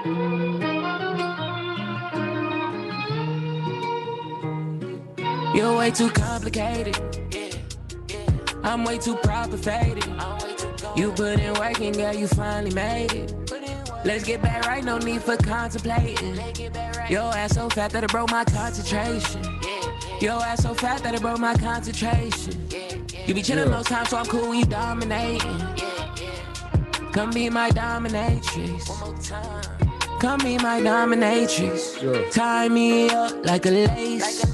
You're way too complicated. I'm way too proper faded. You put in work and girl, you finally made it. Let's get back right, no need for contemplating. Your ass so fat that it broke my concentration. Your ass so fat that it broke my concentration. You be chillin' most times, so I'm cool when you dominating. Come be my dominatrix. Come be my dominatrix. Tie me up like a lace.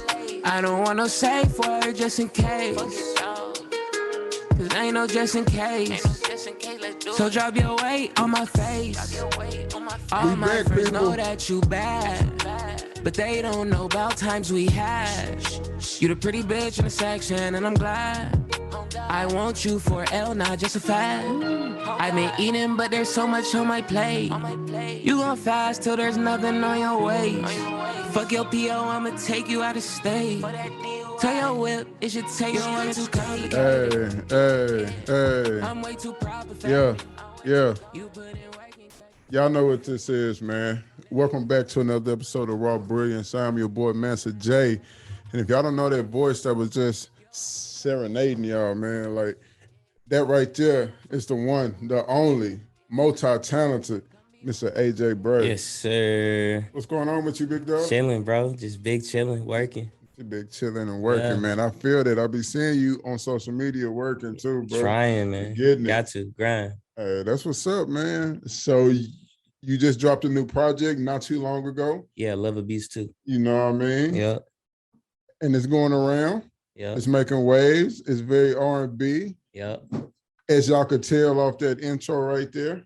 I don't want no safe word just in case. Cause ain't no just in case. So drop your weight on my face. All my friends know that you bad, but they don't know about times we had. You the pretty bitch in the section, and I'm glad. I want you for L, not just a fad. I've been eating, but there's so much on my plate. You gon' fast till there's nothing on your waist. Fuck your PO, I'ma take you out of state. Tell your whip, it should take you way too complicated. Hey. I'm way too proper. Yeah. Y'all know what this is, man. Welcome back to another episode of Raw Brilliance. I'm your boy, Master J. And if y'all don't know that voice that was just serenading y'all, man, like that right there is the one, the only, multi-talented Mr. AJ Bray. Yes, sir. What's going on with you, big dog? Chilling, bro. Just big chilling, working. Big chilling and working, man. I feel that. I'll be seeing you on social media working too, bro. Trying, man. Got to grind. Hey, that's what's up, man. So you just dropped a new project not too long ago. Yeah, Love Abuse too. You know what I mean? Yeah. And it's going around. Yeah. It's making waves. It's very R&B. Yeah. As y'all could tell off that intro right there.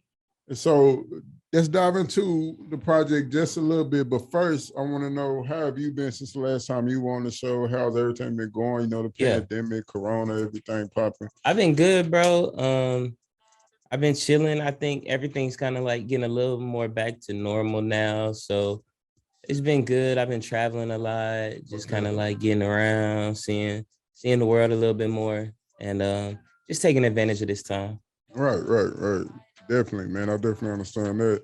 And so let's dive into the project just a little bit. But first, I want to know, how have you been since the last time you were on the show? How's everything been going? You know, the pandemic, Corona, everything popping. I've been good, bro. I've been chilling. I think everything's kind of like getting a little more back to normal now. So it's been good. I've been traveling a lot, just kind of like getting around, seeing the world a little bit more, and just taking advantage of this time. Right. Definitely, man. I definitely understand that.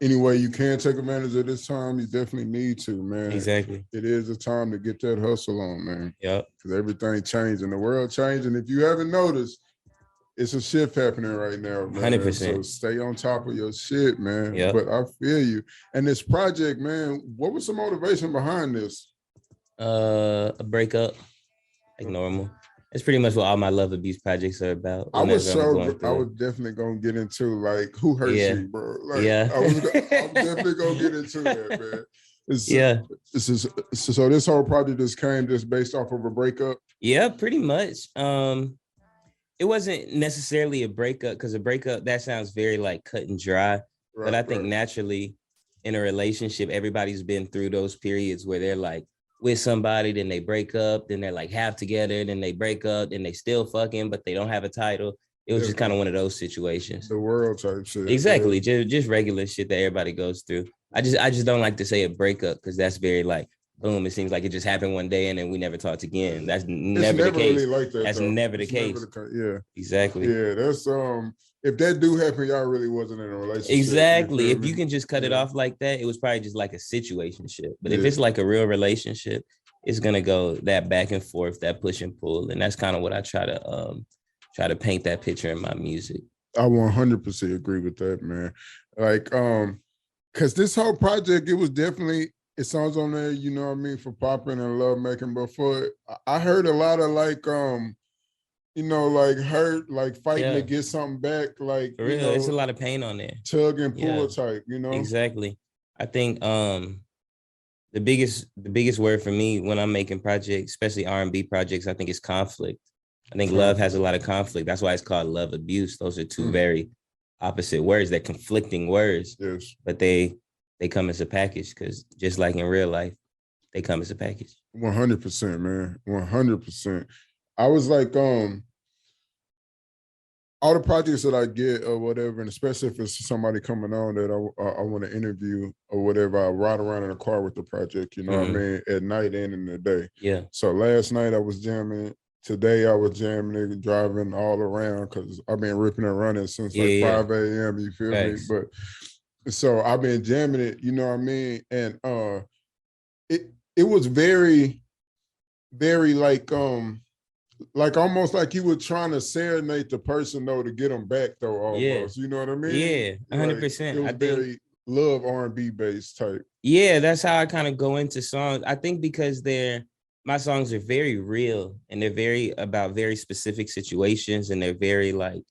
Any way you can take advantage of this time, you definitely need to, man. Exactly. It is a time to get that hustle on, man. Yep. Because everything changing, the world changing. If you haven't noticed, it's a shift happening right now, man. 100%. So stay on top of your shit, man. Yep. But I feel you. And this project, man, what was the motivation behind this? A breakup, like normal. It's pretty much what all my Love Abuse projects are about. I was definitely gonna get into like who hurt you, bro. Like, I'm definitely gonna get into that, man. So this whole project just came just based off of a breakup. Yeah, pretty much. It wasn't necessarily a breakup, because a breakup, that sounds very like cut and dry. Right, but I think naturally in a relationship, everybody's been through those periods where they're like with somebody, then they break up, then they're like half together, then they break up, then they still fucking, but they don't have a title. It was just kind of one of those situations. The world type shit. Exactly. Just regular shit that everybody goes through. I just don't like to say a breakup, because that's very like, boom, it seems like it just happened one day and then we never talked again. That's never the case. Really like that, that's though. never the case. Yeah. Exactly. Yeah, that's if that do happen, y'all really wasn't in a relationship. Exactly. If you can just cut it off like that, it was probably just like a situationship. But if it's like a real relationship, it's gonna go that back and forth, that push and pull. And that's kind of what I try to paint that picture in my music. I 100% agree with that, man. Like, because this whole project, it was definitely, it sounds on there, you know what I mean, for popping and love making. But I heard a lot of like, you know, like hurt, like fighting to get something back, like for real, you know, it's a lot of pain on there. Tug and pull type, you know. Exactly. I think the biggest word for me when I'm making projects, especially R&B projects, I think it's conflict. I think love has a lot of conflict. That's why it's called love abuse. Those are two very opposite words. They're conflicting words. Yes. But they come as a package, because just like in real life, they come as a package. 100%, man. 100%. I was like, all the projects that I get or whatever, and especially if it's somebody coming on that I want to interview or whatever, I ride around in a car with the project, you know what I mean, at night and in the day. Yeah. So last night I was jamming. Today I was jamming and driving all around, because I've been ripping and running since 5 a.m. You feel me? But So I've been jamming it, you know what I mean? And it was very, very like almost like you were trying to serenade the person though to get them back though almost. You know what I mean? Yeah, 100%. It was very love R&B based type. Yeah, that's how I kind of go into songs. I think because my songs are very real and they're very about very specific situations and they're very like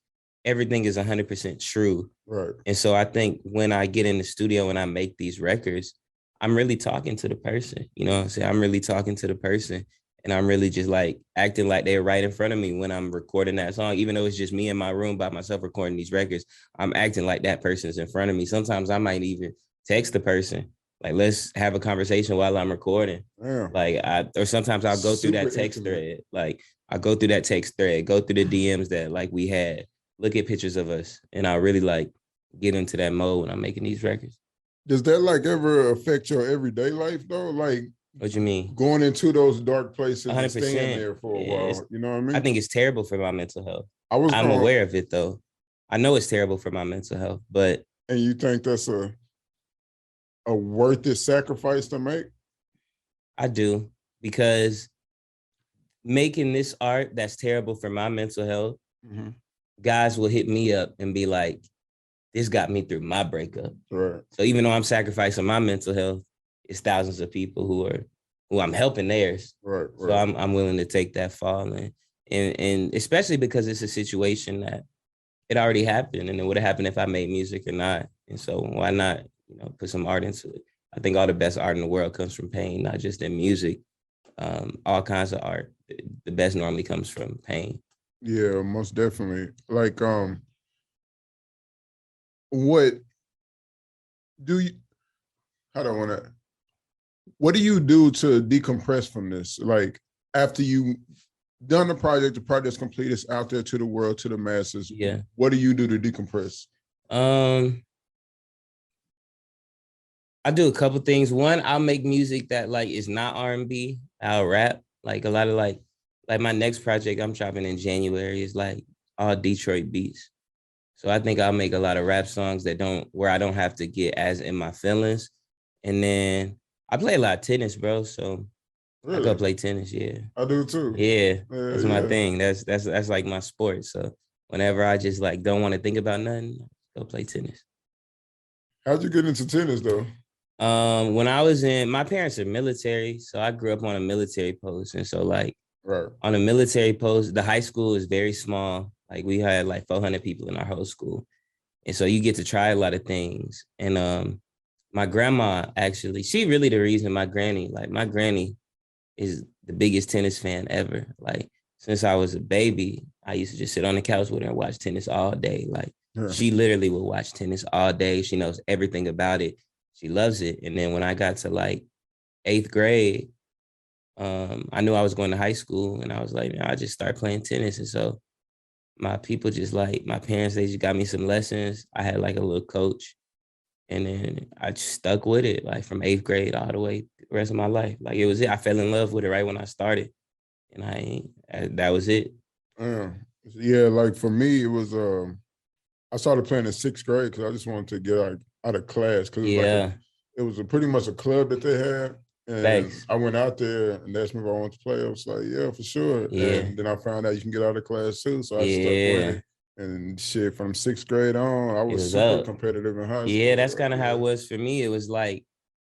everything is 100% true. Right. And so I think when I get in the studio and I make these records, I'm really talking to the person. You know what I'm saying? I'm really talking to the person. And I'm really just like acting like they're right in front of me when I'm recording that song. Even though it's just me in my room by myself recording these records, I'm acting like that person's in front of me. Sometimes I might even text the person, like, let's have a conversation while I'm recording. Yeah. Or sometimes I'll go through that text thread. Like I'll go through that text thread, go through the DMs that like we had, look at pictures of us. And I'll really like get into that mode when I'm making these records. Does that like ever affect your everyday life though? Like, what you mean? Going into those dark places 100%. and staying there for a while. You know what I mean? I think it's terrible for my mental health. I'm aware of it though. I know it's terrible for my mental health, but. And you think that's a worth it sacrifice to make? I do, because making this art that's terrible for my mental health, guys will hit me up and be like, this got me through my breakup. Right. So even though I'm sacrificing my mental health, it's thousands of people who I'm helping theirs. Right. So I'm willing to take that fall and especially because it's a situation that it already happened and it would have happened if I made music or not. And so why not, put some art into it? I think all the best art in the world comes from pain, not just in music. All kinds of art. The best normally comes from pain. Yeah, most definitely. Like, what do you do to decompress from this? Like after you done the project's complete, it's out there to the world, to the masses. Yeah. What do you do to decompress? I do a couple things. One, I'll make music that like is not R&B. I'll rap. Like a lot of like my next project I'm dropping in January is like all Detroit beats. So I think I'll make a lot of rap songs where I don't have to get as in my feelings. And then I play a lot of tennis, bro. So really? I go play tennis. Yeah, I do too. Yeah, that's my thing. That's like my sport. So whenever I just like don't want to think about nothing, go play tennis. How'd you get into tennis though? When I was my parents are military, so I grew up on a military post, and so like on a military post, the high school is very small. Like we had like 400 people in our whole school, and so you get to try a lot of things. And my grandma actually, she really the reason. My granny is the biggest tennis fan ever. Like since I was a baby, I used to just sit on the couch with her and watch tennis all day. Like she literally would watch tennis all day. She knows everything about it. She loves it. And then when I got to like 8th grade, I knew I was going to high school and I was like, I just start playing tennis. And so my people just like, my parents, they just got me some lessons. I had like a little coach and then I just stuck with it, like from 8th grade all the way the rest of my life. Like it was it. I fell in love with it right when I started and that was it. Yeah, like for me, it was, I started playing in 6th grade because I just wanted to get out of class because it was pretty much a club that they had. And thanks. I went out there and asked me if I wanted to play. I was like, yeah, for sure. Yeah. And then I found out you can get out of class too. So I stuck with it. And shit, from 6th grade on, I was super competitive in high school. Yeah, that's kind of how it was for me. It was like,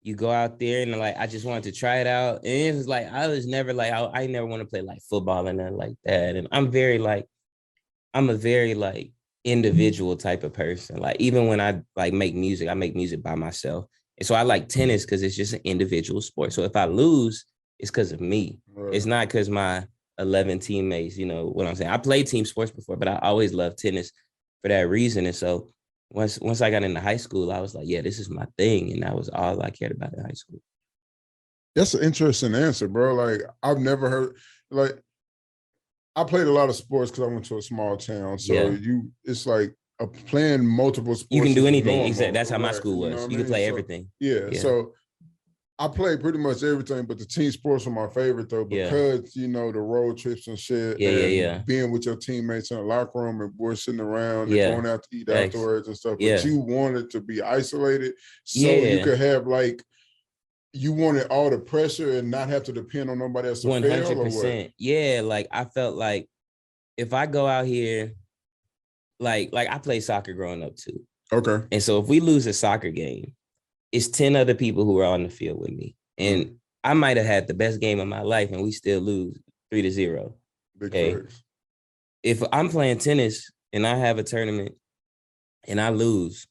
you go out there and like, I just wanted to try it out. And it was like, I was never like, I never want to play like football and nothing like that. And I'm a very like individual type of person. Like even when I like make music, I make music by myself. And so I like tennis because it's just an individual sport. So if I lose, it's because of me. Right. It's not because my 11 teammates, you know what I'm saying? I played team sports before, but I always loved tennis for that reason. And so once I got into high school, I was like, yeah, this is my thing. And that was all I cared about in high school. That's an interesting answer, bro. Like I've never heard, like I played a lot of sports because I went to a small town. So it's like playing multiple sports. You can do anything. Exactly. That's how my school was. You can play everything. Yeah. So I play pretty much everything, but the team sports are my favorite though, because the road trips and shit, and being with your teammates in the locker room and boys sitting around and going out to eat afterwards and stuff. But you wanted to be isolated, so you could have you wanted all the pressure and not have to depend on nobody else. 100%. Yeah, like I felt like if I go out here, like I played soccer growing up too. Okay, and so if we lose a soccer game, it's 10 other people who are on the field with me. And I might have had the best game of my life and we still lose 3-0. Okay. If I'm playing tennis and I have a tournament and I lose,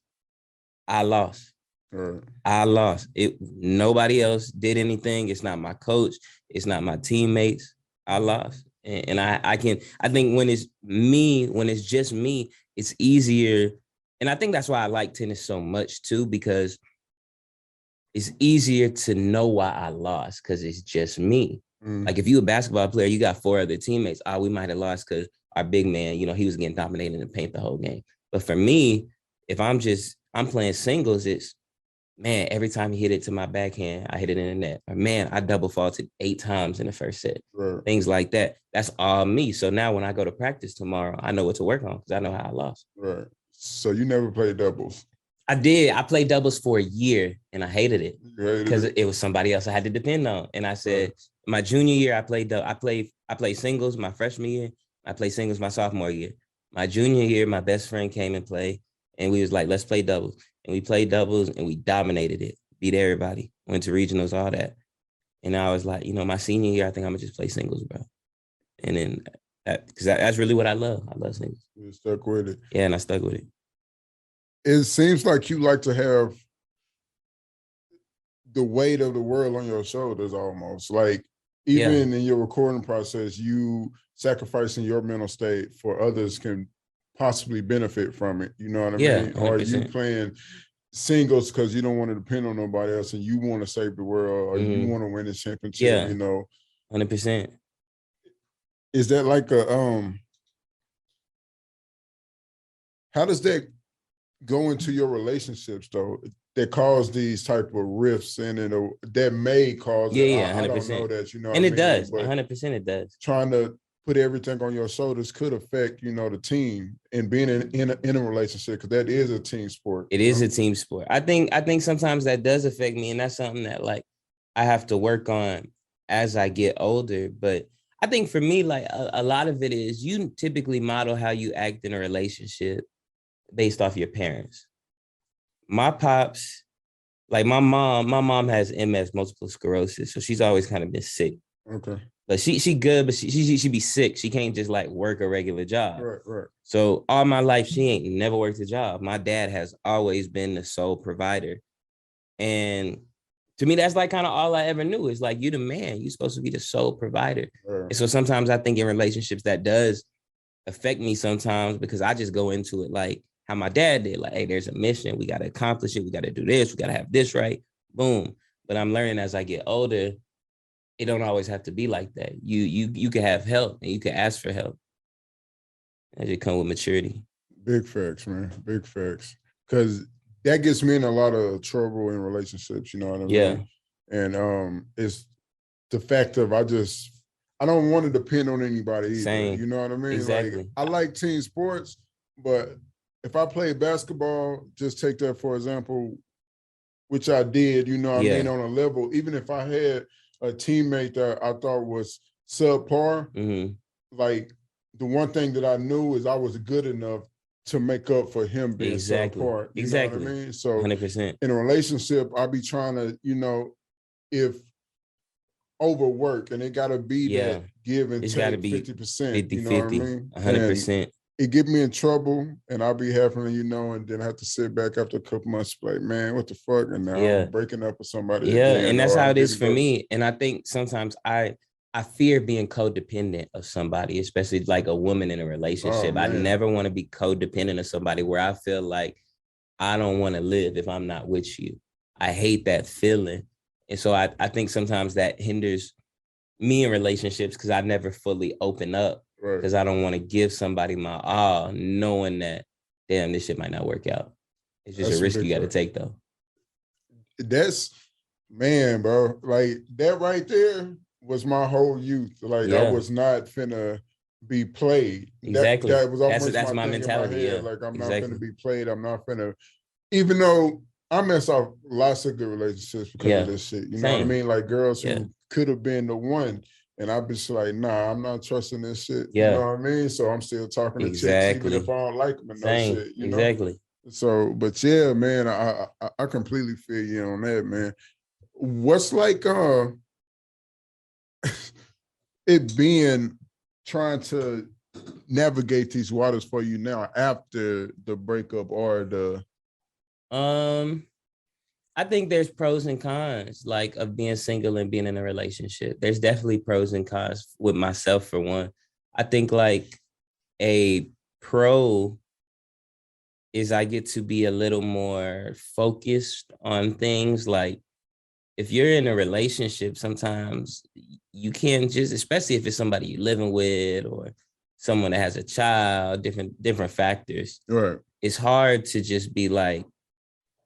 I lost. Right. I lost. Nobody else did anything. It's not my coach. It's not my teammates. I lost. And I think when it's just me, it's easier. And I think that's why I like tennis so much too, because it's easier to know why I lost because it's just me. Like if you're a basketball player, you got 4 other teammates. We might have lost because our big man, he was getting dominated in the paint the whole game. But for me, if I'm playing singles, it's, man, every time he hit it to my backhand, I hit it in the net. Or, man, I double faulted 8 times in the first set. Right. Things like that. That's all me. So now when I go to practice tomorrow, I know what to work on because I know how I lost. Right. So you never played doubles? I did. I played doubles for a year and I hated it because it was somebody else I had to depend on. And I said, my junior year, I played singles my freshman year. I played singles my sophomore year. My junior year, my best friend came and played and we was like, let's play doubles. And we played doubles and we dominated it, beat everybody, went to regionals, all that. And I was like, my senior year, I think I'm gonna just play singles, bro. And then because that's really what I love. I love singles. You stuck with it. Yeah, and I stuck with it. It seems like you like to have the weight of the world on your shoulders almost. Like even in your recording process, you sacrificing your mental state for others can possibly benefit from it. You know what I mean? 100%. Or you playing singles because you don't want to depend on nobody else and you want to save the world or you want to win the championship, 100%. Is that like how does that go into your relationships though, that cause these type of rifts and that may cause 100%. I don't know that, and it does, 100% it does. Trying to put everything on your shoulders could affect, the team and being in a relationship, because that is a team sport. It is a team sport. I think sometimes that does affect me, and that's something that like I have to work on as I get older. But I think for me, like a lot of it is you typically model how you act in a relationship based off your parents. My pops, like my mom has MS, multiple sclerosis, so she's always kind of been sick. Okay. But she good, but she be sick. She can't just like work a regular job. Right. So all my life, she ain't never worked a job. My dad has always been the sole provider. And to me, that's like kind of all I ever knew. Is like, you the man, you're supposed to be the sole provider. Right. And so sometimes I think in relationships that does affect me sometimes because I just go into it like how my dad did. Like, hey, there's a mission. We got to accomplish it. We got to do this. We got to have this right. Boom. But I'm learning as I get older, it don't always have to be like that. You can have help and you can ask for help. As it come with maturity. Big facts, man. Big facts. Because that gets me in a lot of trouble in relationships, you know what I mean? Yeah. And it's the fact of I don't want to depend on anybody either. Same. You know what I mean? Exactly. Like, I like team sports, but if I play basketball, just take that for example, which I did, I mean, on a level, even if I had a teammate that I thought was subpar, like the one thing that I knew is I was good enough to make up for him being subpar. You know what I mean? So 100%. In a relationship, I be trying to, if overwork, and it got to be that give and it's take gotta be 50%. 50-50, you know what I mean? 100%. It get me in trouble, and I'll be having to, and then I have to sit back after a couple months, like, man, what the fuck? And now I'm breaking up with somebody. Again, and that's how it is for me. And I think sometimes I fear being codependent of somebody, especially like a woman in a relationship. I never want to be codependent of somebody where I feel like I don't want to live if I'm not with you. I hate that feeling. And so I think sometimes that hinders me in relationships because I never fully open up. Because I don't want to give somebody my all, knowing that, damn, this shit might not work out. It's just a risk you got to take, though. That's Man, bro, like that right there was my whole youth. Like I Yeah, was not finna be played. That exactly. that was almost That's my my thing in my mentality. head. Yeah, Like I'm not finna exactly. be played. I'm not finna, even though I mess off lots of good relationships because of Yeah, this shit. You know what I same. mean? Like girls Yeah, who could have been the one. And I've been just like, nah, I'm not trusting this shit. You yeah, know what I mean? So I'm still talking to chicks, even if exactly. I don't like them and no Same, shit, you know? exactly. So, but yeah, man, I completely feel you on that, man. What's like it being trying to navigate these waters for you now after the breakup or the Um, I think there's pros and cons, like of being single and being in a relationship. There's definitely pros and cons with myself for one. I think like a pro is I get to be a little more focused on things. Like if you're in a relationship, sometimes you can't just, especially if it's somebody you're living with or someone that has a child, different factors. right. It's hard to just be like,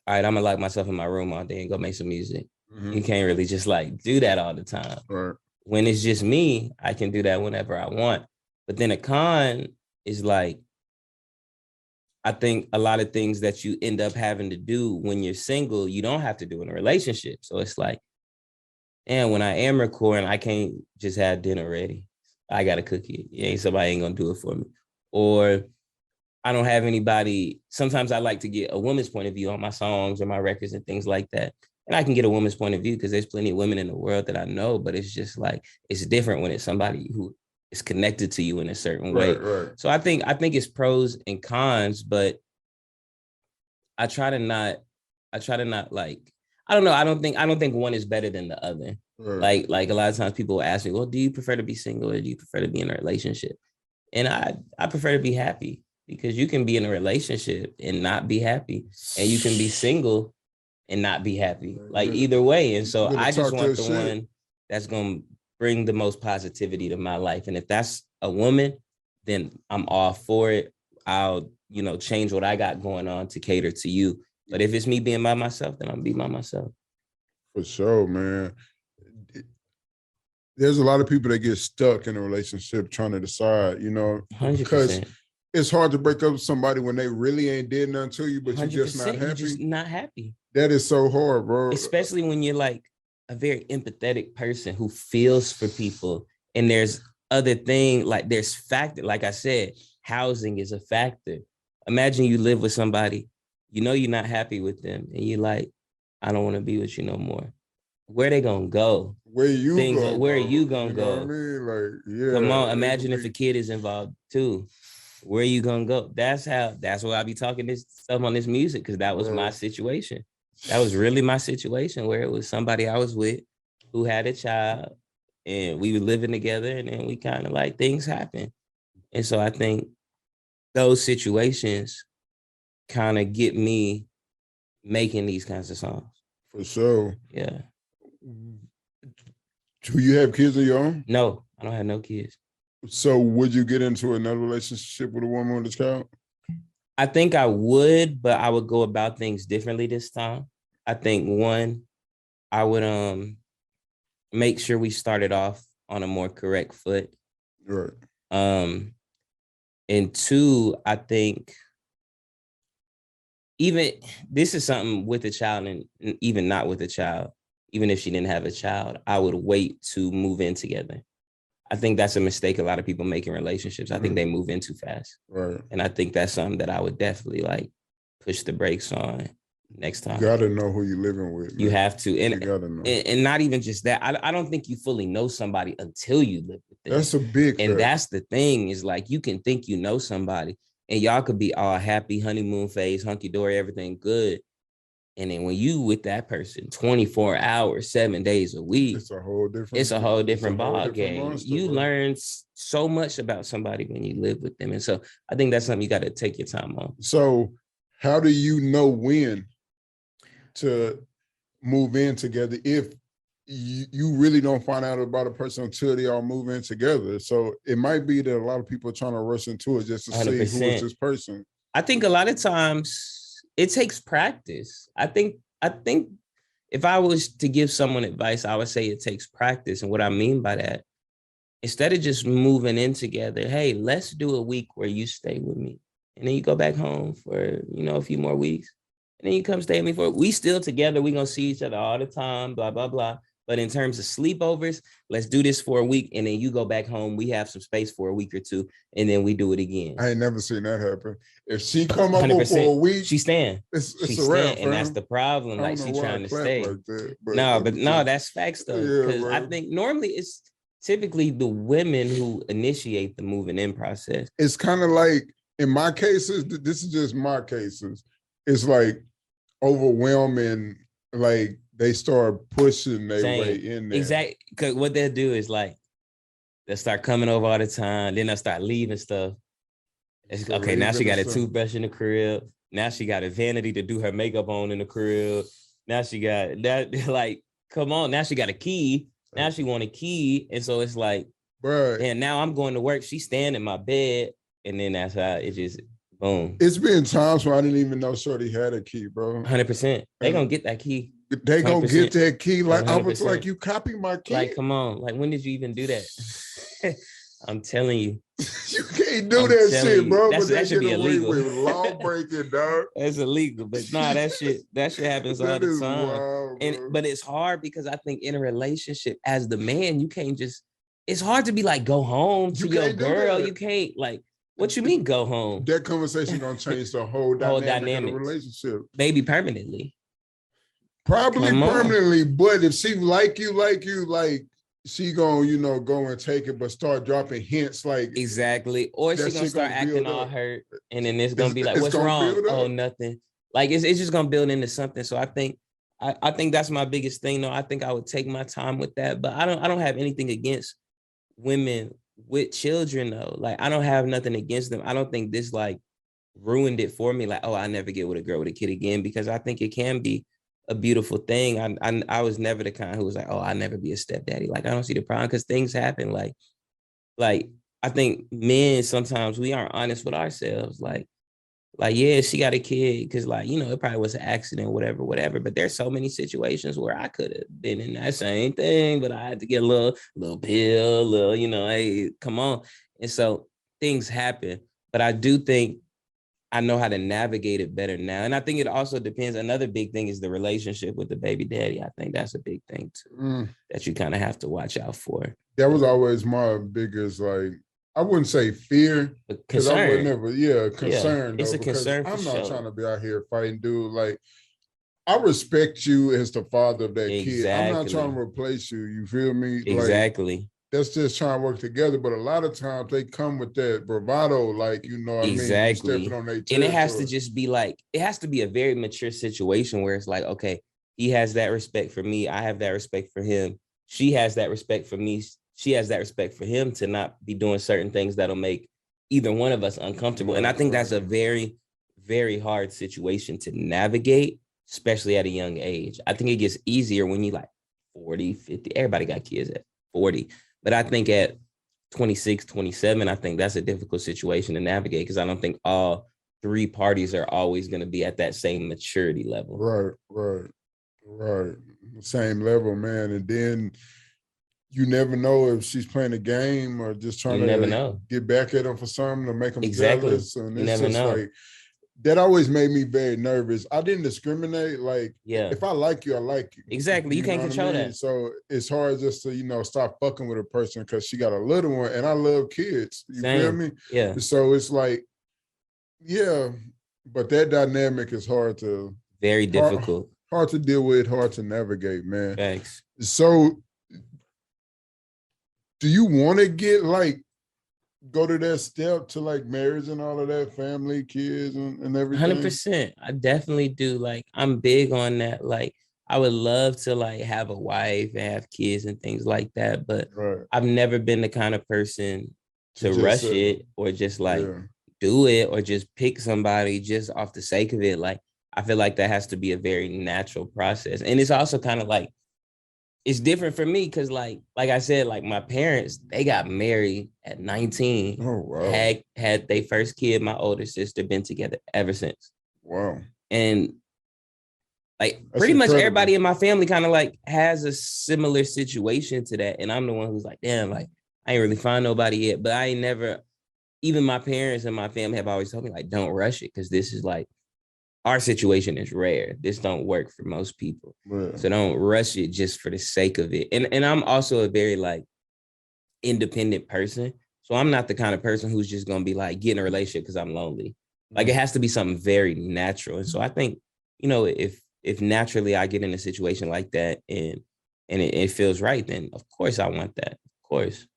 all right, I'm gonna lock myself in my room all day and go make some music. Mm-hmm. You can't really just like do that all the time. Right. When it's just me, I can do that whenever I want. But then a con is like, I think a lot of things that you end up having to do when you're single, you don't have to do in a relationship. So it's like, and when I am recording, I can't just have dinner ready. I gotta cook it. Somebody ain't gonna do it for me. Or I don't have anybody. Sometimes I like to get a woman's point of view on my songs or my records and things like that. And I can get a woman's point of view because there's plenty of women in the world that I know, but it's just like it's different when it's somebody who is connected to you in a certain way. Right. So I think it's pros and cons, but I try to not like, I don't know. I don't think one is better than the other. Right. Like a lot of times people will ask me, well, do you prefer to be single or do you prefer to be in a relationship? And I prefer to be happy because you can be in a relationship and not be happy, and you can be single and not be happy. Like either way. And so I just want the one that's gonna bring the most positivity to my life. And if that's a woman, then I'm all for it. I'll, change what I got going on to cater to you. But if it's me being by myself, then I'm be by myself. For sure, man. There's a lot of people that get stuck in a relationship trying to decide, 100%. because it's hard to break up with somebody when they really ain't did nothing to you, but you're just not happy. You're just not happy. That is so hard, bro. Especially when you're like a very empathetic person who feels for people. And there's other thing, like there's factor. Like I said, housing is a factor. Imagine you live with somebody, you're not happy with them, and you're like, I don't want to be with you no more. Where they gonna go? Where you gonna where go? Are you gonna go? What I mean? Like, yeah. Come on, imagine if a kid is involved too. Where are you gonna go? That's why I be talking this stuff on this music, because that was my situation. That was really my situation, where it was somebody I was with who had a child and we were living together, and then we kind of like things happen. And so I think those situations kind of get me making these kinds of songs. For sure. Yeah. Do you have kids of your own? No, I don't have no kids. So would you get into another relationship with a woman with a child? I think I would, but I would go about things differently this time. I think one, I would make sure we started off on a more correct foot. Right. And two, I think even this is something with a child, and even not with a child, even if she didn't have a child, I would wait to move in together. I think that's a mistake a lot of people make in relationships. I think they move in too fast. Right. And I think that's something that I would definitely like push the brakes on next time. You gotta know who you're living with. Man. You have to. And, you gotta know. And not even just that. I don't think you fully know somebody until you live with them. That's a big And that's the thing, is like you can think you know somebody and y'all could be all happy, honeymoon phase, hunky-dory, everything good. And then when you with that person 24 hours, 7 days a week, it's a whole different ball game. Monster, you learn so much about somebody when you live with them. And so I think that's something you got to take your time on. So how do you know when to move in together if you really don't find out about a person until they all move in together? So it might be that a lot of people are trying to rush into it just to 100%. See who is this person. I think a lot of times it takes practice. I think if I was to give someone advice, I would say it takes practice. And what I mean by that, instead of just moving in together, hey, let's do a week where you stay with me. And then you go back home for, a few more weeks. And then you come stay with me we still together. We're going to see each other all the time, blah, blah, blah. But in terms of sleepovers, let's do this for a week. And then you go back home. We have some space for a week or two. And then we do it again. I ain't never seen that happen. If she come up for a week, she's staying. It's a wrap, and that's the problem. Like she's trying to stay. Like that, no, that's facts though. Because I think normally it's typically the women who initiate the moving in process. It's kind of like, in my cases, this is just my cases. It's like overwhelming, like they start pushing their way in there. Exactly. Because what they'll do is like, they'll start coming over all the time. Then they'll start leaving stuff. Okay, now she got a toothbrush in the crib. Now she got a vanity to do her makeup on in the crib. Now she got that, like, come on. Now she got a key. Now she want a key. And so it's like, right. And now I'm going to work. She's staying in my bed. And then that's how it just, boom. It's been times where I didn't even know Shorty had a key, bro. 100%. They gonna get that key. They gonna get that key. Like 100%. I was like, you copy my key. Like, come on. Like, when did you even do that? I'm telling you. You can't do that shit, bro. That should be illegal. Law breaking, dog. That's illegal. But nah, that shit happens all the time. Wild, but it's hard because I think in a relationship, as the man, you can't just. It's hard to be like, go home to your girl. You can't like. What you mean, go home? That conversation gonna change the whole dynamic of the relationship. Maybe permanently. Probably permanently, but if she like you, she gonna, go and take it, but start dropping hints like exactly. Or she gonna start acting all hurt, and then it's gonna be like, what's wrong? Oh, nothing. Like it's just gonna build into something. So I think that's my biggest thing. though. I think I would take my time with that, but I don't have anything against women with children though. Like I don't have nothing against them. I don't think this like ruined it for me. Like, oh, I never get with a girl with a kid again, because I think it can be a beautiful thing. I was never the kind who was like, oh, I'll never be a stepdaddy. Like I don't see the problem, because things happen. Like I think men sometimes we aren't honest with ourselves. Like yeah, she got a kid because it probably was an accident, whatever. But there's so many situations where I could have been in that same thing, but I had to get a little pill, hey, come on. And so things happen. But I do think I know how to navigate it better now. And I think it also depends. Another big thing is the relationship with the baby daddy. I think that's a big thing too, that you kind of have to watch out for. That was always my biggest, I wouldn't say fear, because I would never, concern. It's a concern. I'm not trying to be out here fighting, dude. Like, I respect you as the father of that kid. I'm not trying to replace you. You feel me? Exactly. That's just trying to work together. But a lot of times they come with that bravado, exactly. Stepping on their territory. And it has to just be it has to be a very mature situation where it's like, okay, he has that respect for me. I have that respect for him. She has that respect for me. She has that respect for him to not be doing certain things that'll make either one of us uncomfortable. And I think that's a very, very hard situation to navigate, especially at a young age. I think it gets easier when you're 40, 50. Everybody got kids at 40. But I think at 26, 27, I think that's a difficult situation to navigate, because I don't think all three parties are always going to be at that same maturity level. Right. Same level, man. And then you never know if she's playing a game or just trying to get back at them for something to make them jealous. And it's just know. That always made me very nervous. I didn't discriminate. If I like you, I like you. Exactly. You can't control that. So it's hard just to, stop fucking with a person because she got a little one, and I love kids. You feel me? Yeah. So it's but that dynamic is very difficult. Hard to deal with, hard to navigate, man. Thanks. So do you want to get go to that step to marriage and all of that, family, kids and everything? 100%. I definitely do. I'm big on that. I would love to have a wife and have kids and things like that, but I've never been the kind of person to rush it or just do it or just pick somebody just off the sake of it. I feel like that has to be a very natural process. And it's also kind of it's different for me because like I said, my parents, they got married at 19. Oh, wow. Had their first kid, my older sister, been together ever since. Wow. And Like That's pretty much incredible. everybody in my family kind of like has a similar situation to that. And I'm the one who's like, damn, like I ain't really find nobody yet. But I ain't never, even my parents and my family have always told me like, don't rush it. Cause this is like, our situation is rare. This don't work for most people. Right. So don't rush it just for the sake of it. And I'm also a very like independent person. So I'm not the kind of person who's just going to be like, get in a relationship because I'm lonely. Like it has to be something very natural. And so I think, you know, if naturally I get in a situation like that and it feels right, then of course I want that. Of course.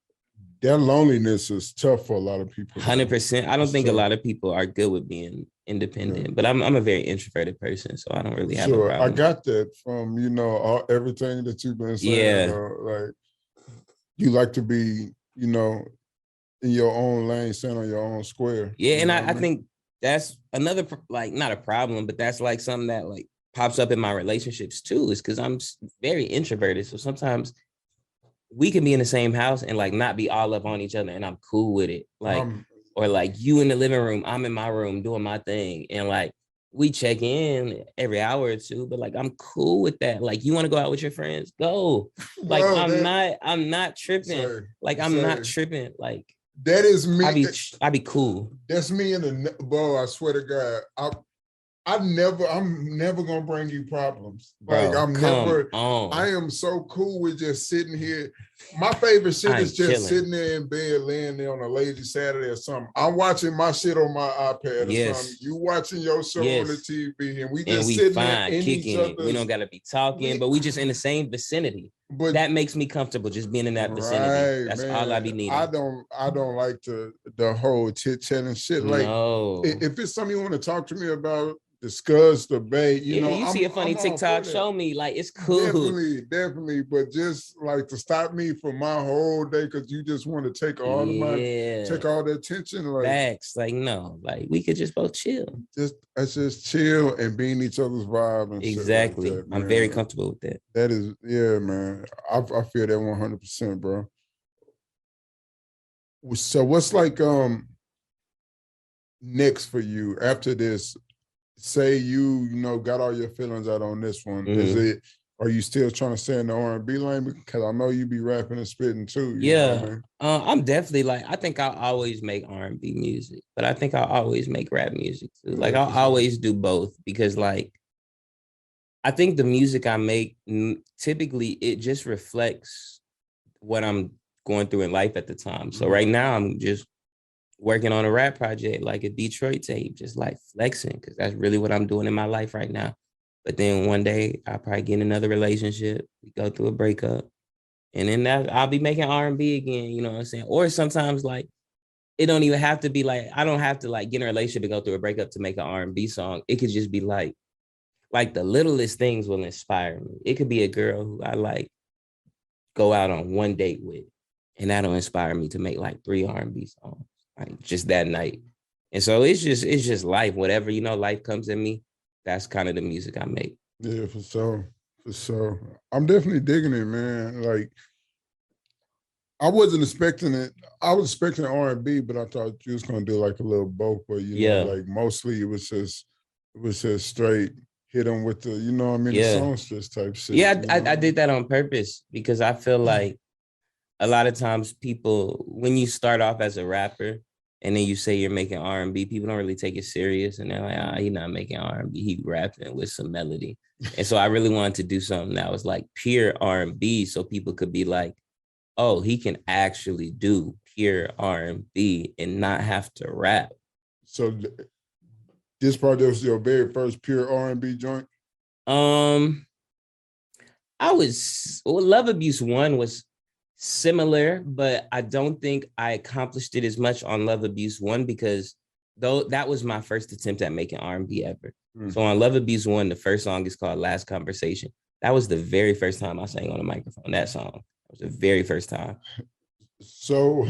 That loneliness is tough for a lot of people. 100%. I don't think tough. A lot of people are good with being independent, but I'm a very introverted person, so I don't really have a problem. I got that from, you know, everything that you've been saying. Yeah. Like you like to be, you know, in your own lane, stand on your own square. Yeah, and I think that's another, like, not a problem, but that's like something that like pops up in my relationships too, is because I'm very introverted. So sometimes we can be in the same house and like not be all up on each other, and I'm cool with it. Like, or like you in the living room, I'm in my room doing my thing, and like we check in every hour or two, but like I'm cool with that. Like, you want to go out with your friends, go. Like, bro, I'm not tripping. Sorry, like I'm not tripping. Like that is me. I be cool. That's me in the bro. I swear to God, I'm never gonna bring you problems. Bro, like I am so cool with just sitting here. My favorite shit is just sitting there in bed, laying there on a lazy Saturday or something. I'm watching my shit on my iPad or something. You watching your show on the TV, and we just sitting there in kicking it. We don't gotta be talking, but we just in the same vicinity. But that makes me comfortable just being in that vicinity. That's man. All I be needing. I don't like the whole chit chat and shit. Like, if it's something you want to talk to me about, discuss, debate, you know. You see a funny TikTok, show me. Like, it's cool. Definitely. But just like to stop me for my whole day because you just want to take all take all the attention. Like facts. Like, no, like we could just both chill. Let's just chill and be in each other's vibe and exactly. Shit like that, I'm very comfortable with that. That is, yeah, man. I feel that 100%, bro. So what's like next for you after this? Say you know got all your feelings out on this one. Mm-hmm. Are you still trying to stay in the R&B lane? Because I know you be rapping and spitting too. You know what I mean? I'm definitely like, I think I'll always make R&B music, but I think I'll always make rap music too. Like I'll always do both because like I think the music I make typically it just reflects what I'm going through in life at the time. So right now I'm just working on a rap project, like a Detroit tape, just like flexing, because that's really what I'm doing in my life right now. But then one day I'll probably get in another relationship, we go through a breakup, and then I'll be making R&B again, you know what I'm saying? Or sometimes like, it don't even have to be like, I don't have to like get in a relationship and go through a breakup to make an R&B song. It could just be like the littlest things will inspire me. It could be a girl who I like go out on one date with, and that'll inspire me to make like 3 R&B songs. Like just that night. And so it's just life. Whatever, you know, life comes in me, that's kind of the music I make. Yeah, for sure. I'm definitely digging it, man. Like I wasn't expecting it. I was expecting R&B, but I thought you was gonna do like a little both. But you know, like mostly it was just straight hit them with the, you know what I mean, the songstress type shit. Yeah, I did that on purpose because I feel like a lot of times people, when you start off as a rapper and then you say you're making R&B, people don't really take it serious. And they're like, he's not making R&B, he rapping with some melody. And so I really wanted to do something that was like pure R&B so people could be like, oh, he can actually do pure R&B and not have to rap. So this project was your very first pure R&B joint? Love Abuse 1 was similar, but I don't think I accomplished it as much on Love Abuse 1 because though that was my first attempt at making R&B ever. So on Love Abuse 1, the first song is called Last Conversation. That was the very first time I sang on a microphone. That song was the very first time. So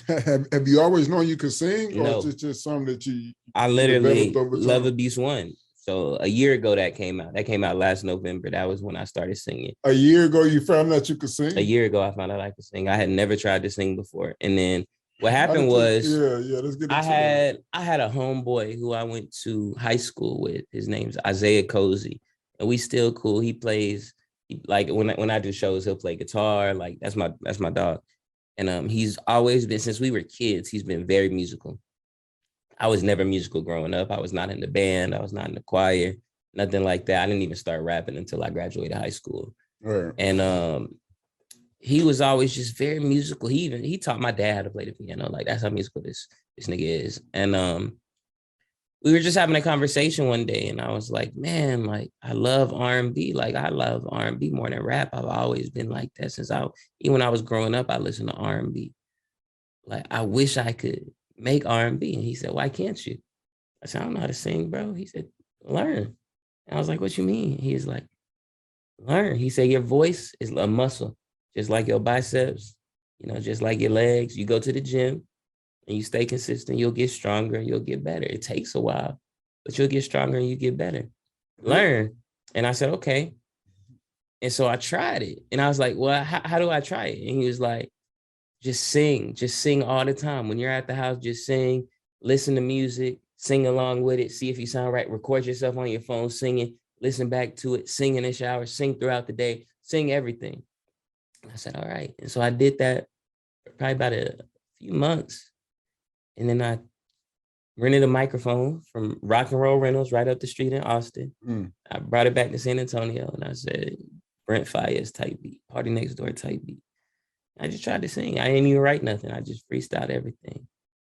have you always known you could sing? No. Or is it just something that I literally Love Abuse 1. So a year ago that came out. That came out last November. That was when I started singing. A year ago you found out you could sing? A year ago I found out I could sing. I had never tried to sing before. And then what happened was let's get into I had a homeboy who I went to high school with. His name's Isaiah Cozy. and we still cool. He plays like when I do shows, he'll play guitar. Like that's my dog. And he's always been, since we were kids, he's been very musical. I was never musical growing up. I was not in the band. I was not in the choir, nothing like that. I didn't even start rapping until I graduated high school. Right. And he was always just very musical. He taught my dad how to play the piano. Like that's how musical this nigga is. And we were just having a conversation one day, and I was like, man, like I love R&B. Like I love R&B more than rap. I've always been like that even when I was growing up, I listened to R&B. Like I wish I could make R&B. And he said, why can't you? I said, I don't know how to sing, bro. He said, learn. And I was like, what you mean? He was like, learn. He said, your voice is a muscle, just like your biceps, just like your legs. You go to the gym and you stay consistent, you'll get stronger and you'll get better. It takes a while, but you'll get stronger and you get better. Learn. And I said, okay. And so I tried it. And I was like, well, how do I try it? And he was like, just sing all the time. When you're at the house, just sing, listen to music, sing along with it, see if you sound right, record yourself on your phone singing, listen back to it, sing in the shower, sing throughout the day, sing everything. I said, all right. And so I did that for probably about a few months. And then I rented a microphone from Rock and Roll Rentals right up the street in Austin. I brought it back to San Antonio and I said, Brent Fayez type beat, Party Next Door type beat. I just tried to sing. I didn't even write nothing. I just freestyled everything.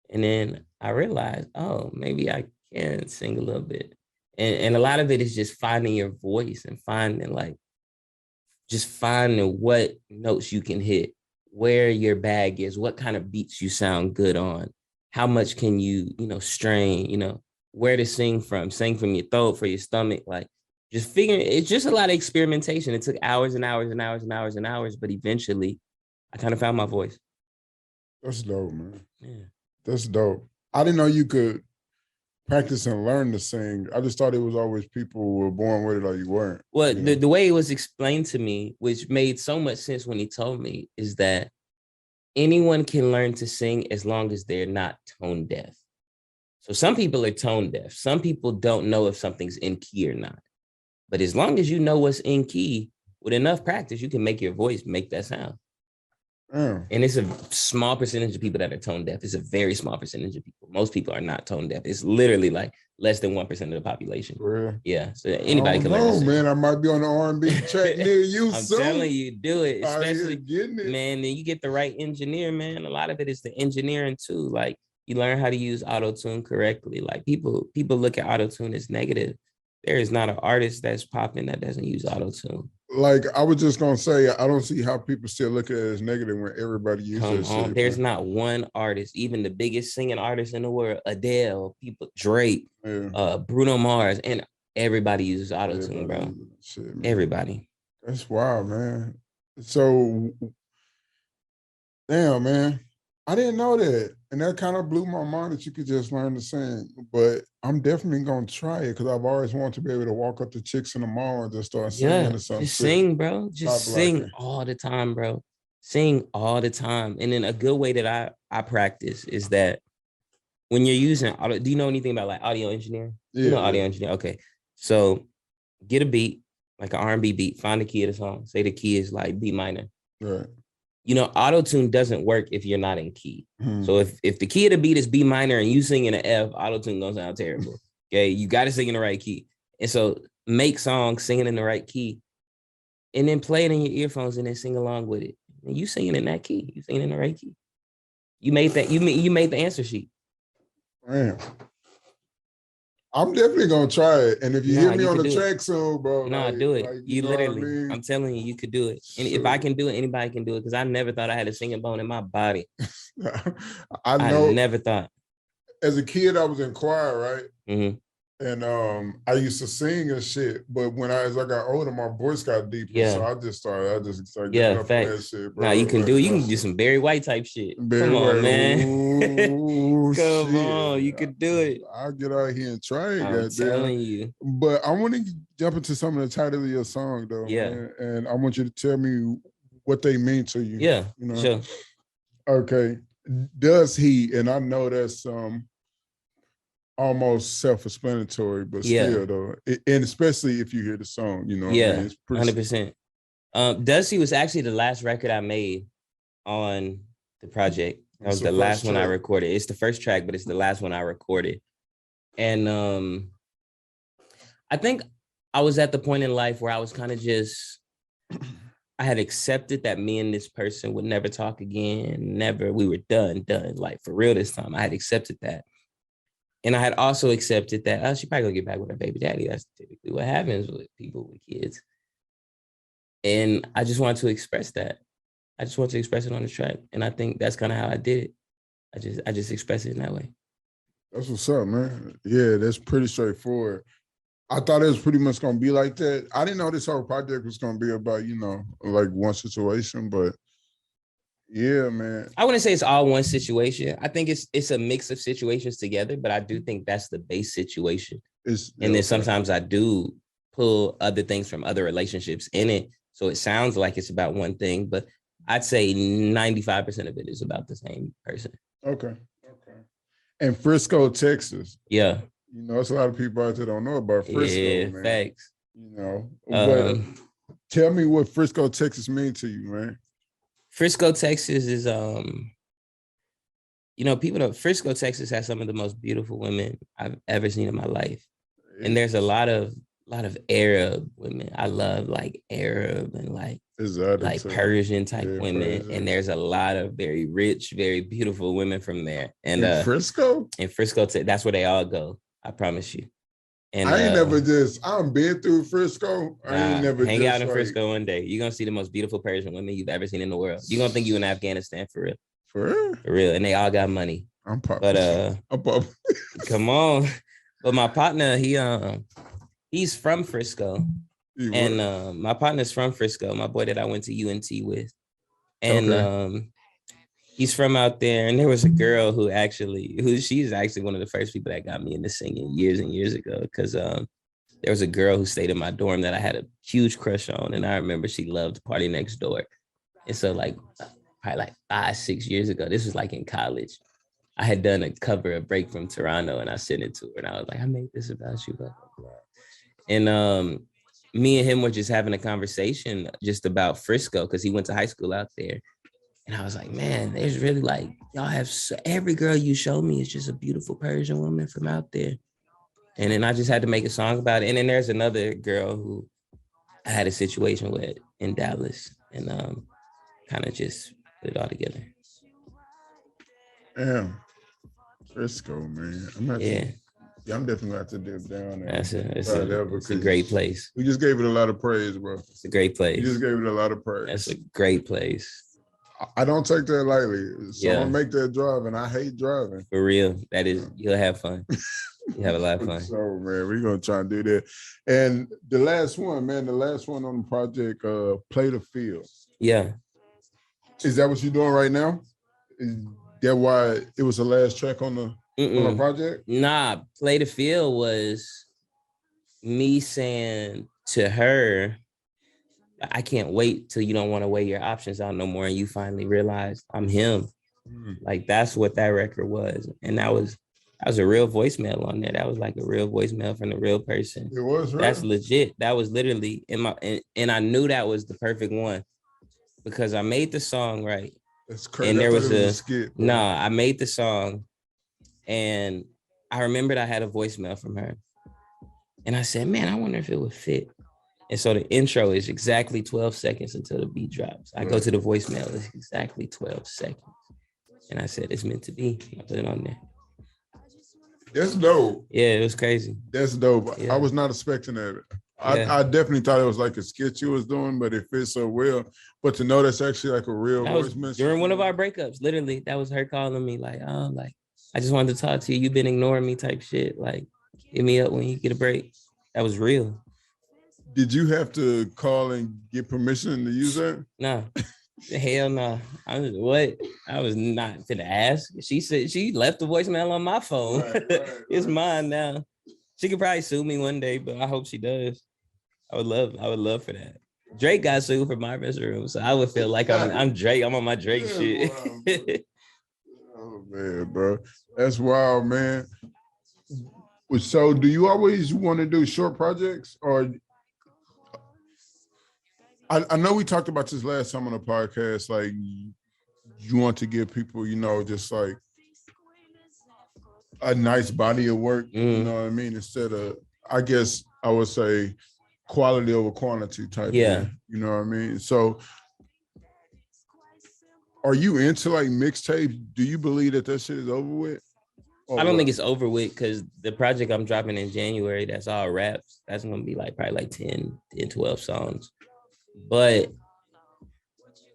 And then I realized, oh, maybe I can sing a little bit. And a lot of it is just finding your voice and finding what notes you can hit, where your bag is, what kind of beats you sound good on, how much can you, strain, where to sing from your throat, for your stomach, like just figuring, it's just a lot of experimentation. It took hours and hours and hours and hours and hours, but eventually I kind of found my voice. That's dope, man. Yeah. That's dope. I didn't know you could practice and learn to sing. I just thought it was always people who were born with it or you weren't. Well, the way it was explained to me, which made so much sense when he told me, is that anyone can learn to sing as long as they're not tone deaf. So some people are tone deaf. Some people don't know if something's in key or not. But as long as you know what's in key, with enough practice, you can make your voice make that sound. And it's a small percentage of people that are tone deaf. It's a very small percentage of people. Most people are not tone deaf. It's literally like less than 1% of the population. Really? Yeah. So anybody can learn to sing. Man, I might be on the R&B track near you I'm soon. telling you, do it. Especially, getting it. Man, then you get the right engineer, man. A lot of it is the engineering too. Like you learn how to use auto-tune correctly. Like people look at auto-tune as negative. There is not an artist that's popping that doesn't use auto-tune. Like I was just gonna say, I don't see how people still look at it as negative when everybody uses it. There's not one artist, even the biggest singing artist in the world, Adele, Drake, Bruno Mars, and everybody uses auto-tune, bro. Shit, man. Everybody. That's wild, man. So, damn, man. I didn't know that. And that kind of blew my mind that you could just learn to sing. But I'm definitely going to try it because I've always wanted to be able to walk up to chicks in the mall and just start singing or something. Just sing, bro. Just sing all the time, bro. Sing all the time. And then a good way that I practice is that when you're using audio, do you know anything about like audio engineering? Yeah. Audio engineering. Okay. So get a beat, like an R&B beat, find the key of the song. Say the key is like B minor. Right. Auto-tune doesn't work if you're not in key. So if the key of the beat is B minor and you sing in an F, auto-tune gonna sound terrible. Okay, you got to sing in the right key. And so make songs singing in the right key, and then play it in your earphones and then sing along with it. And you singing in that key, you singing in the right key. You made that. You made the answer sheet. Man, I'm definitely gonna try it. And if you hear me on the track soon, bro, do it. You literally, I'm telling you, you could do it. And if I can do it, anybody can do it. Because I never thought I had a singing bone in my body. I know. I never thought. As a kid, I was in choir, right? Mm-hmm. And I used to sing and shit, but as I got older, my voice got deeper. Yeah. So I just started getting up on that shit, bro. Now you can do some Barry White type shit. Come on, man. Come on, you could do it. I'll get out here and try it. I'm telling you. But I want to jump into some of the title of your song, though. Yeah. Man. And I want you to tell me what they mean to you. Yeah, sure. Okay. Does he, and I know that's almost self-explanatory, but still though, and especially if you hear the song, you know, what I mean? It's pretty 100%. Dusty was actually the last record I made on the project. That was the last one I recorded. It's the first track, but it's the last one I recorded. And I think I was at the point in life where I was kind of just, I had accepted that me and this person would never talk again. Never, we were done, like for real this time. I had accepted that. And I had also accepted that she probably gonna get back with her baby daddy. That's typically what happens with people with kids. And I just wanted to express that. I just wanted to express it on the track. And I think that's kind of how I did it. I just expressed it in that way. That's what's up, man. Yeah, that's pretty straightforward. I thought it was pretty much gonna be like that. I didn't know this whole project was gonna be about, you know, like one situation, but yeah, man. I wouldn't say it's all one situation. I think it's a mix of situations together, but I do think that's the base situation. And then sometimes I do pull other things from other relationships in it. So it sounds like it's about one thing, but I'd say 95% of it is about the same person. Okay. And Frisco, Texas. Yeah. You know, it's a lot of people out there don't know about Frisco, man. Facts. You know, but tell me what Frisco, Texas means to you, man. Frisco, Texas is, Frisco, Texas has some of the most beautiful women I've ever seen in my life. And there's a lot of Arab women. I love like Arab and like Persian type women. Persian. And there's a lot of very rich, very beautiful women from there. And in Frisco? In Frisco, that's where they all go. I promise you. And I ain't been through Frisco. I ain't never hang out in Frisco one day. You're gonna see the most beautiful Persian women you've ever seen in the world. You're gonna think you in Afghanistan for real. For real? For real. And they all got money. I'm popping. But come on. But my partner, he's from Frisco. And my partner's from Frisco, my boy that I went to UNT with. And he's from out there. And there was a girl she's actually one of the first people that got me into singing years and years ago. Because there was a girl who stayed in my dorm that I had a huge crush on. And I remember she loved Party Next Door. And so probably 5-6 years ago, this was like in college, I had done a cover of Break from Toronto and I sent it to her. And I was like, I made this about you, blah, blah, blah. And me and him were just having a conversation just about Frisco because he went to high school out there. And I was like, man, there's really y'all have every girl you show me is just a beautiful Persian woman from out there. And then I just had to make a song about it. And then there's another girl who I had a situation with in Dallas and kind of just put it all together. Damn. Frisco, man. I'm definitely going to have to dip down there. It's a great place. We just gave it a lot of praise, bro. It's a great place. You just gave it a lot of praise. That's a great place. I don't take that lightly. So I make that drive, and I hate driving. For real. That is, you'll have fun. You have a lot of fun. So, man, we're going to try and do that. And the last one on the project, Play the Field. Yeah. Is that what you're doing right now? Is that why it was the last track on the project? Nah, Play the Field was me saying to her, I can't wait till you don't want to weigh your options out no more and you finally realize I'm him. Like that's what that record was. And that was a real voicemail on there. That was like a real voicemail from the real person. It was, right? That's legit. That was literally and I knew that was the perfect one because I made the song, right? That's crazy. And there was a skit. I made the song and I remembered I had a voicemail from her. And I said, man, I wonder if it would fit. And so the intro is exactly 12 seconds until the beat drops. I go to the voicemail, it's exactly 12 seconds. And I said, it's meant to be. I put it on there. That's dope. Yeah, it was crazy. That's dope. Yeah. I was not expecting that. I definitely thought it was like a sketch you was doing, but it fits so well. But to know that's actually like a real voice message. During one of our breakups, literally, that was her calling me like, oh, like, I just wanted to talk to you. You've been ignoring me type shit. Like, hit me up when you get a break. That was real. Did you have to call and get permission to use that? No. Hell no. I was not finna ask. She said she left the voicemail on my phone. It's mine now. She could probably sue me one day, but I hope she does. I would love for that. Drake got sued for my restroom, so I would feel like I'm Drake. I'm on my Drake shit. Wow, oh man, bro. That's wild, man. So do you always want to do short projects, or I know we talked about this last time on the podcast, like you want to give people, just like a nice body of work, you know what I mean? Instead of, I guess I would say, quality over quantity type thing, you know what I mean? So are you into like mixtapes? Do you believe that shit is over with? I don't think it's over with, because the project I'm dropping in January, that's all raps. That's going to be like probably like 12 songs. But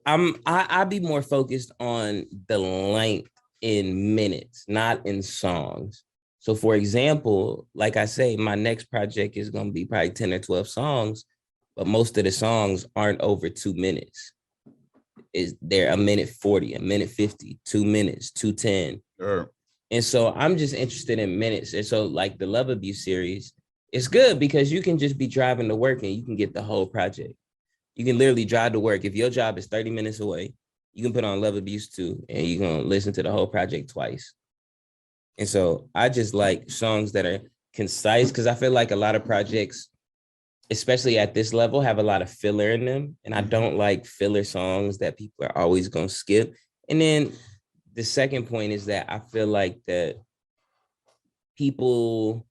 I'd be more focused on the length in minutes, not in songs. So for example, like I say, my next project is going to be probably 10 or 12 songs, but most of the songs aren't over 2 minutes. They're a minute 40, a minute 50, 2 minutes, 2:10. Sure. And so I'm just interested in minutes. And so like the Love Abuse series, it's good because you can just be driving to work and you can get the whole project. You can literally drive to work. If your job is 30 minutes away, you can put on Love Abuse 2 and you're going to listen to the whole project twice. And so I just like songs that are concise, because I feel like a lot of projects, especially at this level, have a lot of filler in them. And I don't like filler songs that people are always going to skip. And then the second point is that I feel like that people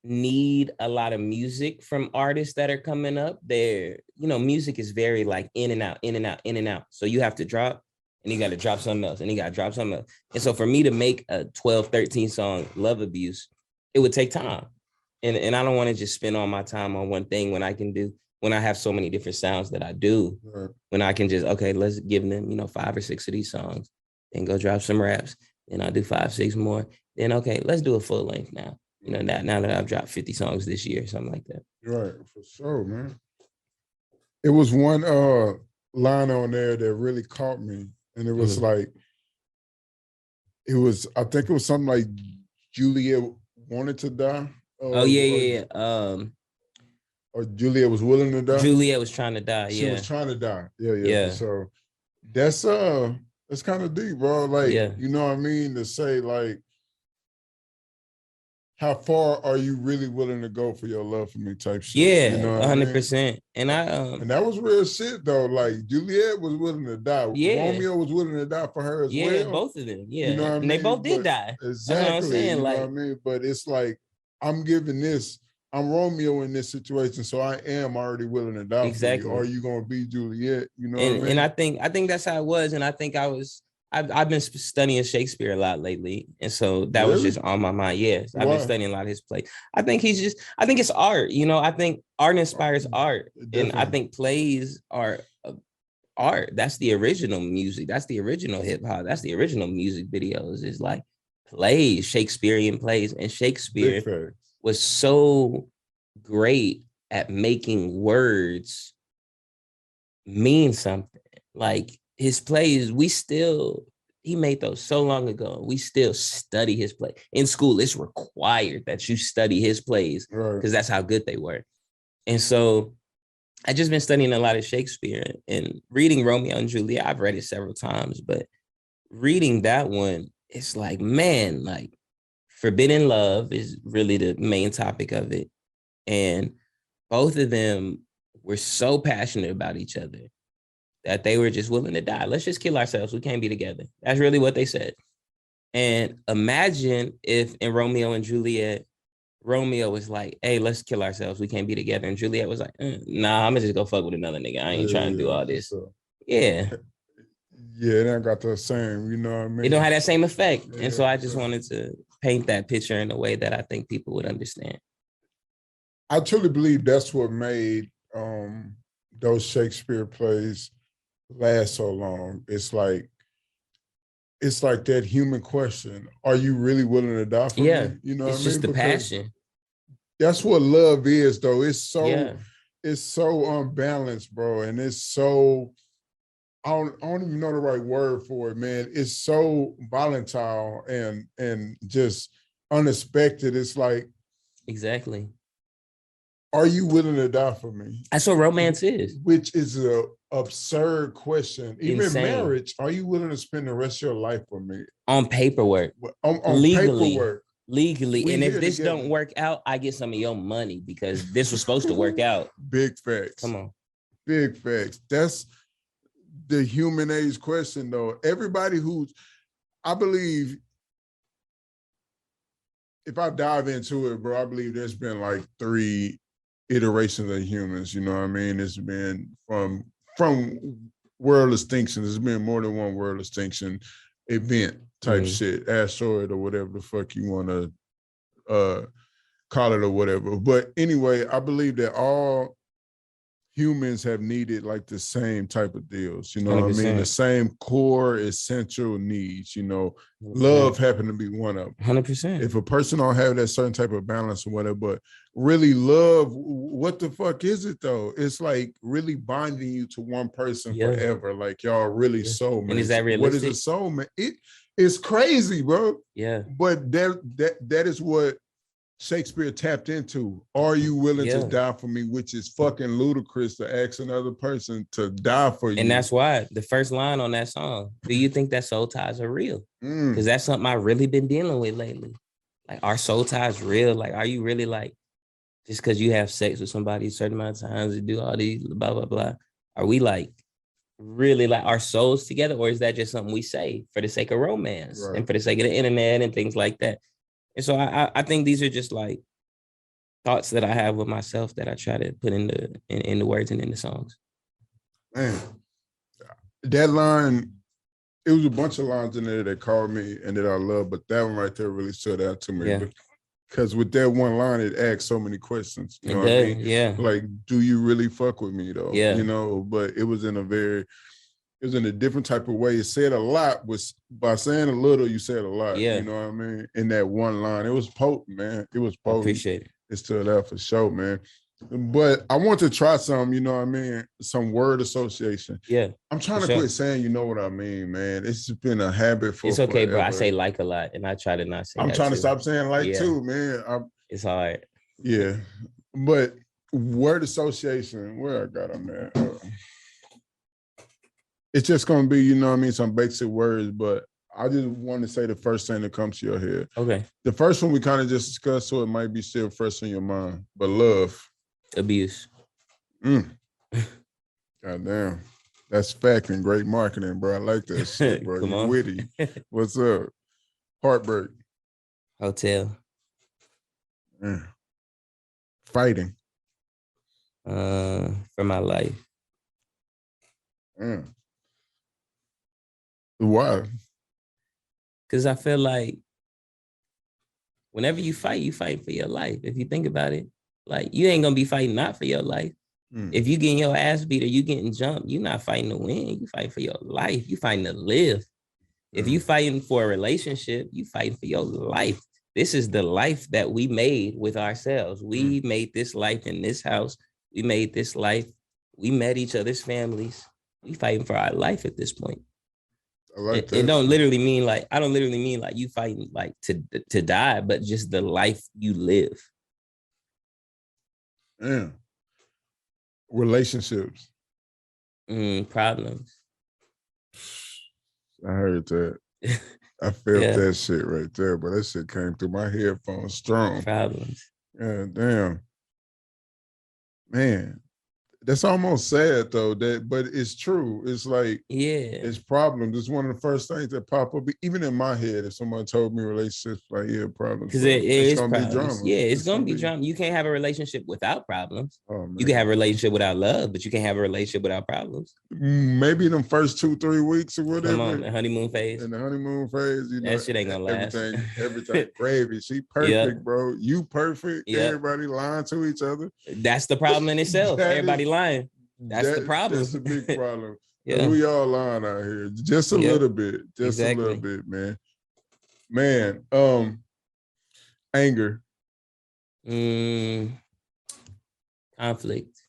need a lot of music from artists that are coming up. Music is very like in and out, in and out, in and out. So you have to drop and you got to drop something else and you got to drop something else. And so for me to make a 12, 13 song Love Abuse, it would take time. And I don't want to just spend all my time on one thing when I have so many different sounds that I do, when I can just, okay, let's give them, 5 or 6 of these songs and go drop some raps. Then I'll do 5, 6 more. Then, okay, let's do a full length now. Now that I've dropped 50 songs this year, something like that. Right, for sure, man. It was one line on there that really caught me. And it was like, I think it was something like Juliet wanted to die. Yeah. Or Juliet was willing to die. Juliet was trying to die. She was trying to die. Yeah. So that's kind of deep, bro. Like, you know what I mean? To say like, how far are you really willing to go for your love for me type shit? Yeah, you know 100%. And and that was real shit though. Like Juliet was willing to die. Yeah. Romeo was willing to die for her as well. Yeah, both of them. Yeah. You know what I mean? They both did die. Exactly. That's what I'm saying. You know what I mean? But it's like, I'm Romeo in this situation, so I am already willing to die for you. Are you gonna be Juliet? You know what I mean? And I think that's how it was. And I think I've been studying Shakespeare a lot lately. And so that was just on my mind. Yes. I've been studying a lot of his plays. I think it's art. I think art inspires art. Definitely. And I think plays are art. That's the original music. That's the original hip hop. That's the original music videos, is like plays, Shakespearean plays. And Shakespeare was so great at making words mean something. Like, his plays, he made those so long ago. We still study his play. In school, it's required that you study his plays because that's how good they were. And so I just been studying a lot of Shakespeare and reading Romeo and Juliet. I've read it several times, but reading that one, it's like, man, like forbidden love is really the main topic of it. And both of them were so passionate about each other that they were just willing to die. Let's just kill ourselves. We can't be together. That's really what they said. And imagine if in Romeo and Juliet, Romeo was like, hey, let's kill ourselves. We can't be together. And Juliet was like, nah, I'm gonna just go fuck with another nigga. I ain't trying to do all this. Yeah. Yeah, it ain't got the same, you know what I mean? It don't have that same effect. And so I just wanted to paint that picture in a way that I think people would understand. I truly believe that's what made those Shakespeare plays last so long. It's like that human question: are you really willing to die for me? You know, it's just the passion. That's what love is, though. It's so unbalanced, bro, and it's so I don't even know the right word for it, man. It's so volatile and just unexpected. It's like, exactly. Are you willing to die for me? That's what romance is. Which is a absurd question. Even Insane. Marriage, are you willing to spend the rest of your life with me? On paperwork. On legally. Paperwork. legally. And if this together. don't work out, I get some of your money because this was supposed to work out. Big facts. Come on. Big facts. That's the human age question, though. Everybody I believe, if I dive into it, bro, I believe there's been like 3 iterations of humans. You know what I mean? It's been from world extinction. There's been more than one world extinction event type shit, asteroid or whatever the fuck you want to call it or whatever. But anyway, I believe that all humans have needed like the same type of deals, you know 100%. What I mean? The same core essential needs, you know, 100%. Love happened to be one of them. 100%. If a person don't have that certain type of balance or whatever, but really love, what the fuck is it though? It's like really binding you to one person forever. Like y'all really soulmates. And is that realistic? What is a soulmate? It's crazy, bro. Yeah. But that is what Shakespeare tapped into. Are you willing to die for me? Which is fucking ludicrous to ask another person to die for you. And that's why the first line on that song, do you think that soul ties are real? Because that's something I've really been dealing with lately. Like, are soul ties real? Like, are you really like, just because you have sex with somebody a certain amount of times and do all these blah, blah, blah, are we like really like our souls together? Or is that just something we say for the sake of romance and for the sake of the internet and things like that? And so I think these are just like thoughts that I have with myself that I try to put in the words and in the songs. Man, that line, it was a bunch of lines in there that called me and that I love, but that one right there really stood out to me. Because with that one line, it asks so many questions. You know what I mean? Yeah. Like, do you really fuck with me though? Yeah. You know, but it was in a different type of way. It said a lot. By saying a little, you said a lot. Yeah. You know what I mean? In that one line. It was potent, man. It was potent. I appreciate it. It stood out for sure, man. But I want to try some, you know what I mean? Some word association. Yeah. I'm trying to quit saying, you know what I mean, man. It's been a habit for It's okay, forever. bro. I say like a lot, and I try to not say I'm that trying too. to stop saying like too, man. It's hard. Yeah. But word association, where I got them there. It's just going to be, you know what I mean, some basic words, but I just want to say the first thing that comes to your head. Okay. The first one we kind of just discussed, so it might be still fresh in your mind, but love. Abuse. Goddamn. That's fact and great marketing, bro. I like that shit, bro. Come You on. witty. What's up? Heartbreak. Hotel. Fighting. For my life. Why? Because I feel like whenever you fight for your life. If you think about it, like you ain't gonna be fighting not for your life. If you getting your ass beat or you getting jumped, you're not fighting to win. You fight for your life. You fighting to live. If you fighting for a relationship, you fighting for your life. This is the life that we made with ourselves. We made this life in this house. We made this life. We met each other's families. We fighting for our life at this point. I like that. It don't literally mean like, I don't literally mean like you fighting like to die, but just the life you live. Yeah. Relationships. Problems. I heard that. I felt that shit right there, but that shit came through my headphones strong. Problems. Yeah, damn. Man, that's almost sad though, but it's true. It's like, it's problems. It's one of the first things that pop up, even in my head. If someone told me relationships, like, problems. Because it's gonna be drama. Yeah, it's gonna be drama. You can't have a relationship without problems. Oh, man. You can have a relationship without love, but you can't have a relationship without problems. Maybe them first 2-3 weeks or whatever. Come on, the honeymoon phase. In the honeymoon phase, you know, that shit ain't gonna last. Everything gravy. She perfect, bro. You perfect. Everybody lying to each other. That's the problem in itself. Everybody lying. That's the problem. That's a big problem. We all lying out here. Just a little bit. Just a little bit, man. Man, anger. Conflict.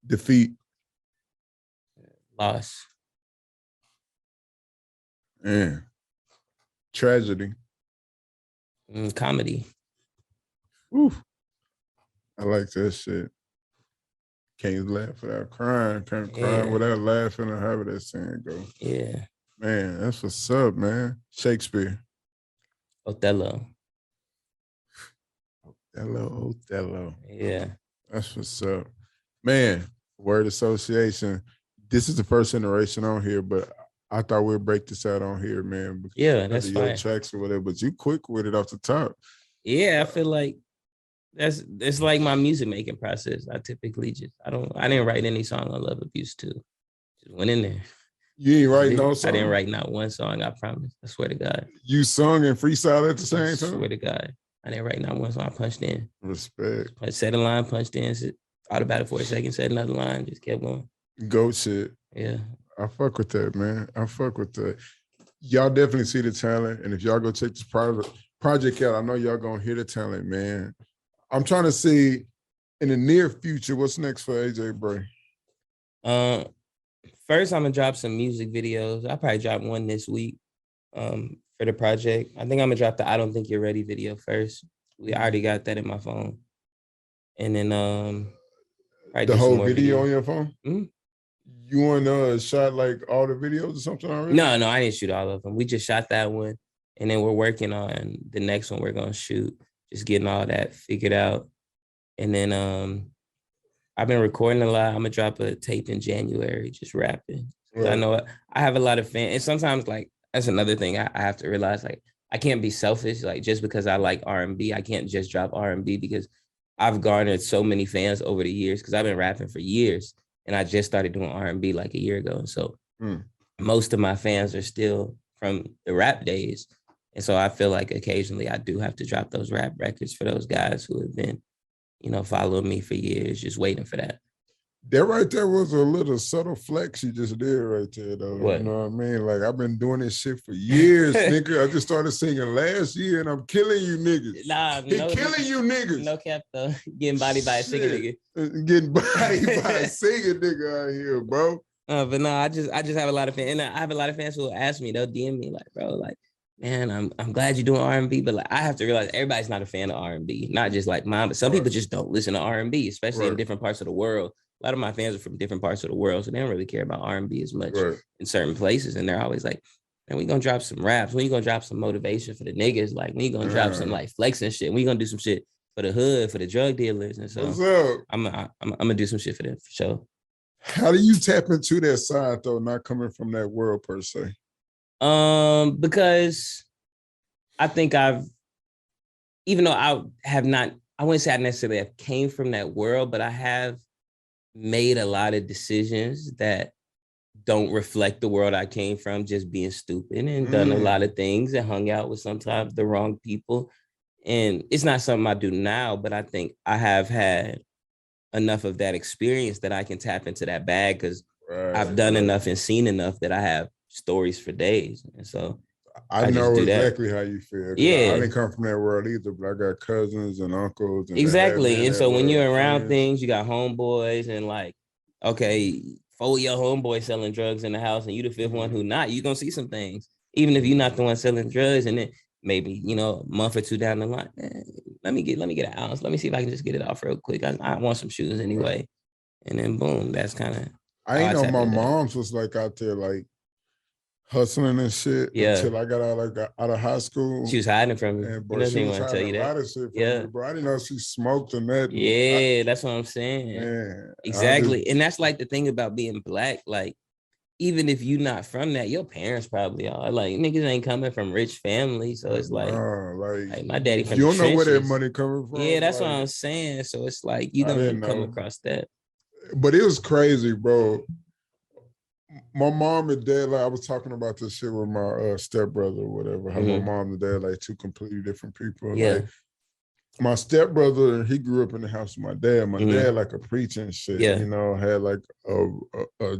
Defeat. Loss. Tragedy. Comedy. Oof. I like that shit. Can't laugh without crying. Can't cry without laughing, or however that saying go. Yeah. Man, that's what's up, man. Shakespeare. Othello. Othello. Yeah. That's what's up. Man, word association. This is the first iteration on here, but I thought we'd break this out on here, man. Yeah, that's your fine. tracks or whatever, but you quick with it off the top. Yeah, I feel like it's like my music making process. I typically I didn't write any song on love abuse too. Just went in there. You ain't write no song? I didn't write not one song, I promise. I swear to God. You sung and freestyle at the same time? I swear to God. I didn't write not one song. I punched in. Respect. I said a line, punched in, thought about it for a second, said another line, just kept going. Goat shit. Yeah. I fuck with that, man. I fuck with that. Y'all definitely see the talent. And if y'all go check this project out, I know y'all gonna hear the talent, man. I'm trying to see in the near future, what's next for AJ Bray? First, I'm gonna drop some music videos. I'll probably drop one this week for the project. I think I'm gonna drop the I Don't Think You're Ready video first. We already got that in my phone. And then the whole video on your phone? Mm-hmm. You shot like all the videos or something already? No, I didn't shoot all of them. We just shot that one. And then we're working on the next one we're gonna shoot. Just getting all that figured out. And then I've been recording a lot. I'm gonna drop a tape in January, just rapping. Right. I know I have a lot of fans, and sometimes like that's another thing I have to realize. Like I can't be selfish. Like just because I like R&B, I can't just drop R&B because I've garnered so many fans over the years because I've been rapping for years, and I just started doing R&B like a year ago. And so most of my fans are still from the rap days, and so I feel like occasionally I do have to drop those rap records for those guys who have been, following me for years, just waiting for that. That right there was a little subtle flex you just did right there, though. What? You know what I mean? Like, I've been doing this shit for years, nigga. I just started singing last year, and I'm killing you niggas. Nah, killing you niggas. No cap, though. Getting bodied by a singing nigga. Getting bodied by a singing nigga out here, bro. But no, I just have a lot of fans, and I have a lot of fans who will ask me, they'll DM me like, bro, like, man, I'm glad you're doing R&B, but like I have to realize everybody's not a fan of R&B, not just like mine, but some people just don't listen to R&B, especially in different parts of the world. A lot of my fans are from different parts of the world, so they don't really care about R&B as much in certain places, and they're always like, man, we gonna drop some raps, when you gonna drop some motivation for the niggas, like we gonna drop some like flexing shit, we gonna do some shit for the hood, for the drug dealers, and so what's up? I'm gonna do some shit for them for sure. How do you tap into that side though, not coming from that world per se? Because I think even though I wouldn't say I necessarily have came from that world, but I have made a lot of decisions that don't reflect the world I came from, just being stupid, and done a lot of things and hung out with sometimes the wrong people. And it's not something I do now, but I think I have had enough of that experience that I can tap into that bag because I've done enough and seen enough that I have stories for days. And so I know exactly how you feel. Yeah. I didn't come from that world either, but I got cousins and uncles. And exactly. And so when you're around things, you got homeboys and like, okay, 4 of your homeboys selling drugs in the house and you the fifth one who not, you gonna see some things. Even if you're not the one selling drugs, and then maybe, a month or two down the line, let me get an ounce. Let me see if I can just get it off real quick. I want some shoes anyway. And then boom, that's kind of. I ain't know my mom's was like out there like hustling and shit until I got out of high school. She was hiding from me. And, bro, she was hiding a lot of shit from me, bro. I didn't know she smoked or nothing. Yeah, that's what I'm saying. Man, exactly. And that's like the thing about being Black. Like, even if you're not from that, your parents probably are. Like, niggas ain't coming from rich families. So it's like my daddy from you don't the trenches. know where that money coming from. Yeah, that's what I'm saying. So it's like you don't come across that. But it was crazy, bro. My mom and dad, like I was talking about this shit with my stepbrother or whatever. How my mom and dad, like two completely different people. Yeah. Like, my stepbrother, he grew up in the house with my dad. My dad, like a preacher and shit. Yeah. Had like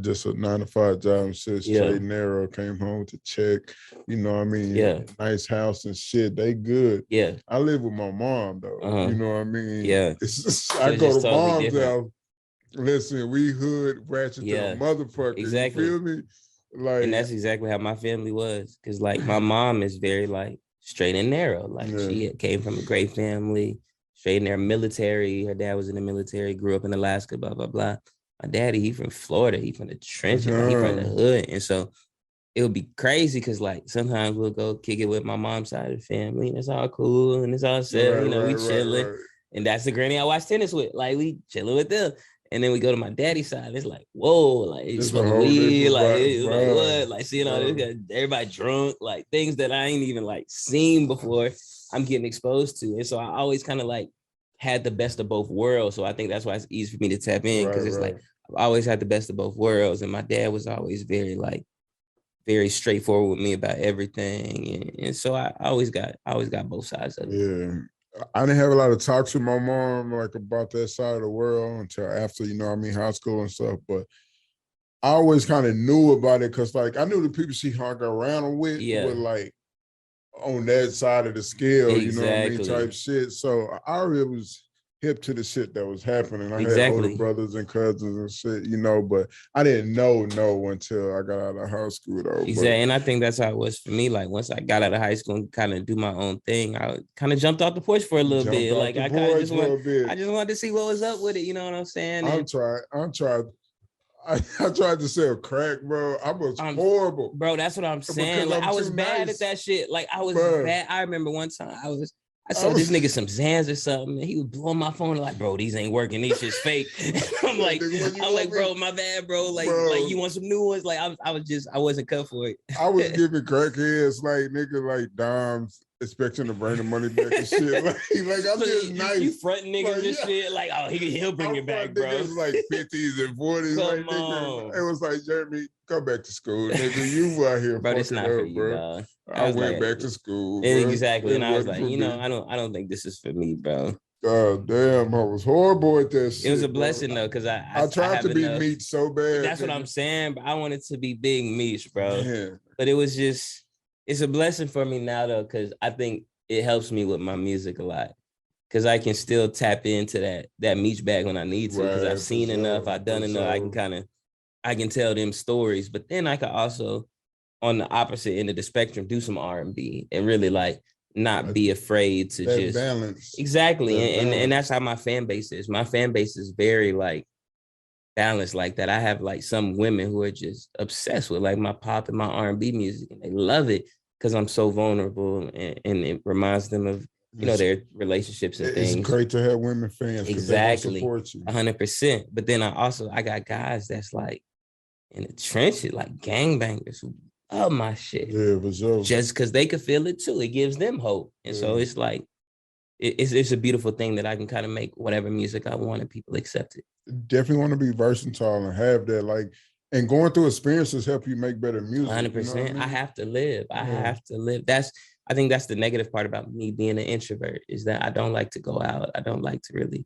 just a 9-to-5 job and shit. Straight narrow. Came home with a check. You know what I mean? Yeah. Nice house and shit. They good. Yeah. I live with my mom though. You know what I mean? Yeah. It's just, I go to mom's house. Listen, we hood ratchet to the motherfucker. Exactly. You feel me? Like, and that's exactly how my family was. Cause like my mom is very like straight and narrow. Like she came from a great family, straight and narrow, military. Her dad was in the military, grew up in Alaska, blah, blah, blah. My daddy, he from Florida. He from the trenches, he from the hood. And so it would be crazy because like sometimes we'll go kick it with my mom's side of the family, and it's all cool and it's all set. We chilling, and that's the granny I watch tennis with. Like we chilling with them, and then we go to my daddy's side. It's like whoa, like it's smoking weed, like what, like seeing all this, everybody drunk, like things that I ain't even like seen before. I'm getting exposed to, and so I always kind of like had the best of both worlds. So I think that's why it's easy for me to tap in because it's like I've always had the best of both worlds, and my dad was always very straightforward with me about everything. And so I always got both sides of it. Yeah. I didn't have a lot of talks with my mom like about that side of the world until after, high school and stuff. But I always kind of knew about it because like I knew the people she hung around with were like on that side of the scale, type shit. So I already was hip to the shit that was happening. I had older brothers and cousins and shit, but I didn't know until I got out of high school though. Exactly. And I think that's how it was for me. Like once I got out of high school and kind of do my own thing, I kind of jumped off the porch for a little bit. Like I kind of just wanted to see what was up with it. You know what I'm saying? I tried to sell crack, bro. I was horrible. Bro, that's what I'm saying. Like I was bad at that shit. Like I was bad. I remember one time I saw this nigga some Zans or something, and he was blowing my phone like, bro, these ain't working. These shit's fake. I'm like, bro, my bad, bro. Like you want some new ones? Like I wasn't cut for it. I was giving crackheads like nigga like dimes, expecting to bring the money back and shit. Like I'm just nice. You fronting niggas and shit. Like, oh, he'll bring it back, bro. It was like 50s and 40s. Come on. It was like, Jeremy, go back to school, nigga. You out here, bro. It's not for you, bro. I went back to school, bro. Exactly. And I was like, I don't think this is for me, bro. God damn, I was horrible at that shit. It was a blessing though, because I tried to be Meech so bad. That's what I'm saying, but I wanted to be big Meech, bro. Man. But it was just, it's a blessing for me now though, because I think it helps me with my music a lot. Because I can still tap into that Meech bag when I need to, because I've seen enough, I've done enough. I can tell them stories, but then I could also, on the opposite end of the spectrum, do some R&B and really like not be afraid to just balance. Exactly. And that's how my fan base is. My fan base is very like balanced like that. I have like some women who are just obsessed with like my pop and my R&B music, and they love it because I'm so vulnerable, and it reminds them of their relationships and things. It's great to have women fans. Exactly. Support you. 100%. But then I got guys that's like in the trenches, like gangbangers who love my shit. Yeah, for sure. Just because they could feel it too. It gives them hope. And so it's like, it's a beautiful thing that I can kind of make whatever music I want and people accept it. Definitely want to be versatile and have that, like, and going through experiences help you make better music. 100%. I have to live. I have to live. I think that's the negative part about me being an introvert, is that I don't like to go out. I don't like to really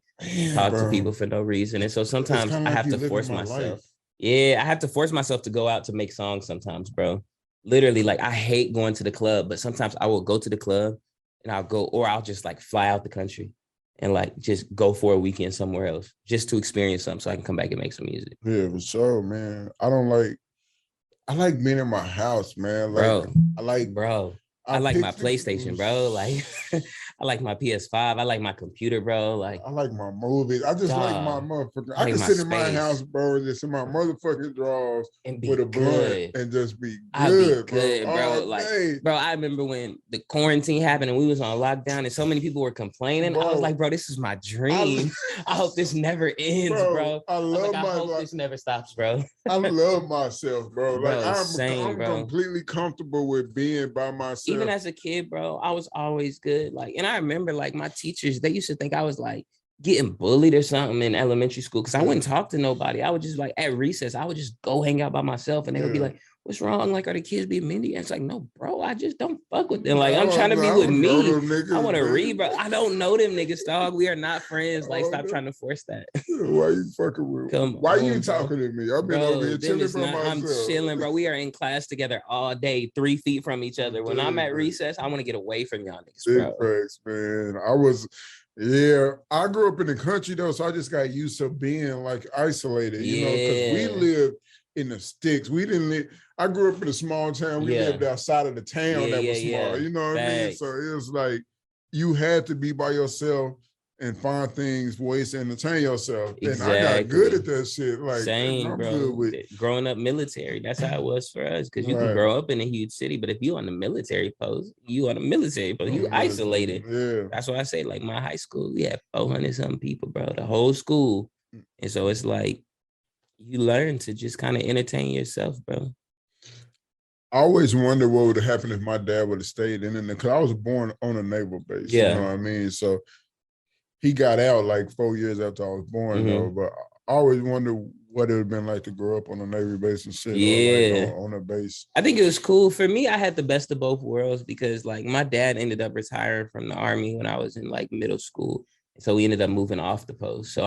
talk to people for no reason. And so sometimes I have to force myself. Yeah, I have to force myself to go out to make songs sometimes, bro. Literally, like I hate going to the club, but sometimes I will go to the club and I'll just like fly out the country and like just go for a weekend somewhere else just to experience something so I can come back and make some music. Yeah, for sure, man. I like being in my house, man. Like, I like my PlayStation, bro. Like, I like my PS5. I like my computer, bro. Like, I like my movies. I just like my motherfucker. I can sit in my house, bro, and just in my motherfucking drawers with a blunt and just be good, bro. Like, bro, I remember when the quarantine happened and we was on lockdown and so many people were complaining. Bro, I was like, bro, this is my dream. I hope this never ends, bro. I hope this never stops, bro. I love myself, bro. Like, I'm completely comfortable with being by myself. Even as a kid, bro, I was always good. Like, and I remember like my teachers, they used to think I was like getting bullied or something in elementary school because I wouldn't talk to nobody. I would just like at recess, I would just go hang out by myself, and they would be like, what's wrong? Like, are the kids being mean to you? And it's like, no, bro, I just don't fuck with them. Like, I'm trying to be with me. I want to read, bro. I don't know them niggas, dog. We are not friends. Like, stop trying to force that. Why you fucking with me? Why you talking to me? I've been over here chilling by myself. I'm chilling, bro. We are in class together all day, 3 feet from each other. When I'm at recess, I want to get away from y'all niggas, bro. Big facts, man. I grew up in the country, though, so I just got used to being, like, isolated, you know, because we lived in the sticks. We didn't live. I grew up in a small town. We lived outside of the town that was small. You know what I mean? So it was like you had to be by yourself and find things, ways to entertain yourself. Exactly. And I got good at that shit. Like, same, I'm bro. good with growing up military. That's how it was for us. Because you can grow up in a huge city, but if you on the military post, you isolated. Yeah. That's why I say, like, my high school, we had 400 something people, bro. The whole school. And so it's like you learn to just kind of entertain yourself, bro. I always wonder what would have happened if my dad would have stayed in it, because I was born on a naval base. Yeah. You know what I mean? So he got out like 4 years after I was born, though. But I always wonder what it would have been like to grow up on a Navy base and shit, or like on a base. I think it was cool. For me, I had the best of both worlds because, like, my dad ended up retiring from the Army when I was in, like, middle school. So we ended up moving off the post. So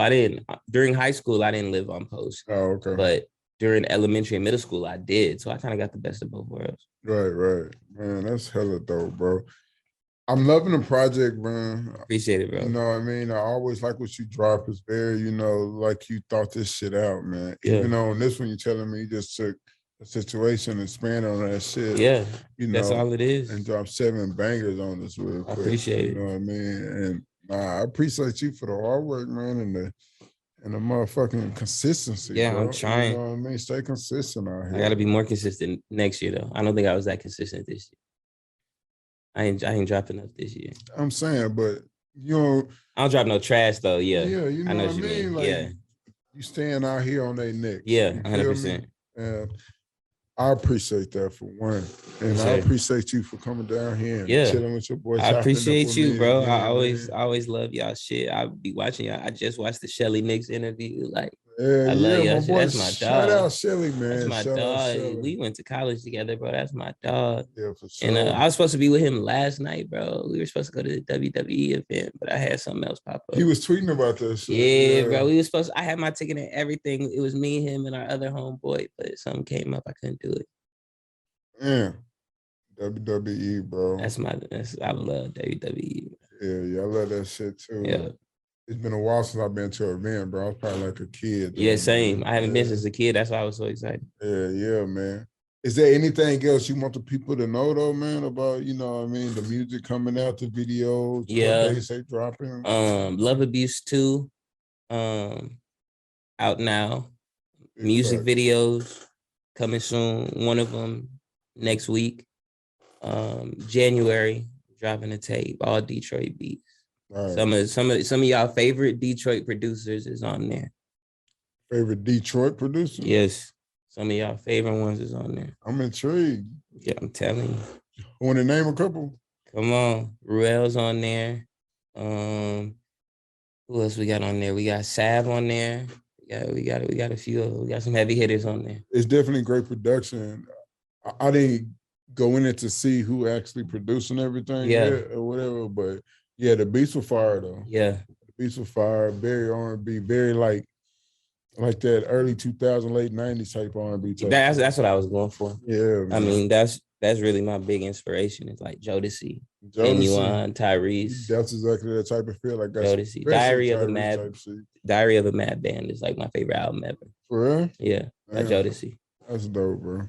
during high school, I didn't live on post. Oh, okay. But during elementary and middle school, I did. So I kind of got the best of both worlds. Right. Man, that's hella dope, bro. I'm loving the project, man. Appreciate it, bro. You know what I mean? I always like what you drop. It's very, like you thought this shit out, man. Yeah. Even though on this one, you're telling me you just took a situation and expanded on that shit. Yeah, that's all it is. And drop 7 bangers on this real quick. I appreciate it. You know what I mean? And I appreciate you for the hard work, man, and the motherfucking consistency. Yeah, bro. I'm trying. You know what I mean? Stay consistent out here. I got to be more consistent next year, though. I don't think I was that consistent this year. I ain't dropping enough this year. I'm saying, but I don't drop no trash though. Yeah. Yeah, you know what I mean? Like, yeah. You staying out here on their neck. Yeah, 100%. And I appreciate that for one. And I appreciate you for coming down here and chilling with your boys. I appreciate you, bro. I always love y'all shit. I'll be watching y'all. I just watched the Shelly Nicks interview. Like, I love y'all. That's my dog. Shout out Shelly, man. That's my dog. We went to college together, bro. That's my dog. Yeah, for sure. And I was supposed to be with him last night, bro. We were supposed to go to the WWE event, but I had something else pop up. He was tweeting about this. Yeah, bro. We were supposed I had my ticket and everything. It was me, him, and our other homeboy, but something came up. I couldn't do it. Yeah. WWE, bro. I love WWE. Yeah, I love that shit too. Yeah. It's been a while since I've been to an event, bro. I was probably like a kid. Yeah, same. I haven't been since a kid. That's why I was so excited. Yeah, man. Is there anything else you want the people to know, though, man, about, you know what I mean, the music coming out, the videos, yeah. what they say dropping? Love Abuse 2, out now. Music videos coming soon. One of them next week. January, dropping a tape, all Detroit beats. Right. Some of y'all favorite Detroit producers is on there. Favorite Detroit producer? Yes. Some of y'all favorite ones is on there. I'm intrigued. Yeah, I'm telling you. Want to name a couple? Come on. Ruel's on there. Who else we got on there? We got Sav on there. We got a few. We got some heavy hitters on there. It's definitely great production. I didn't go in it to see who actually producing everything yet or whatever, but yeah, the beats were fire though. Yeah, the beats were fire. Very R&B, very like that early 2000s, late 90s type R&B. That's what I was going for. Yeah, man. I mean that's really my big inspiration. It's like Jodeci, Genuine, Tyrese. That's exactly that type of feel. Like Jodeci. Diary of a Mad Band is like my favorite album ever. For real? Yeah, like Jodeci. That's dope, bro.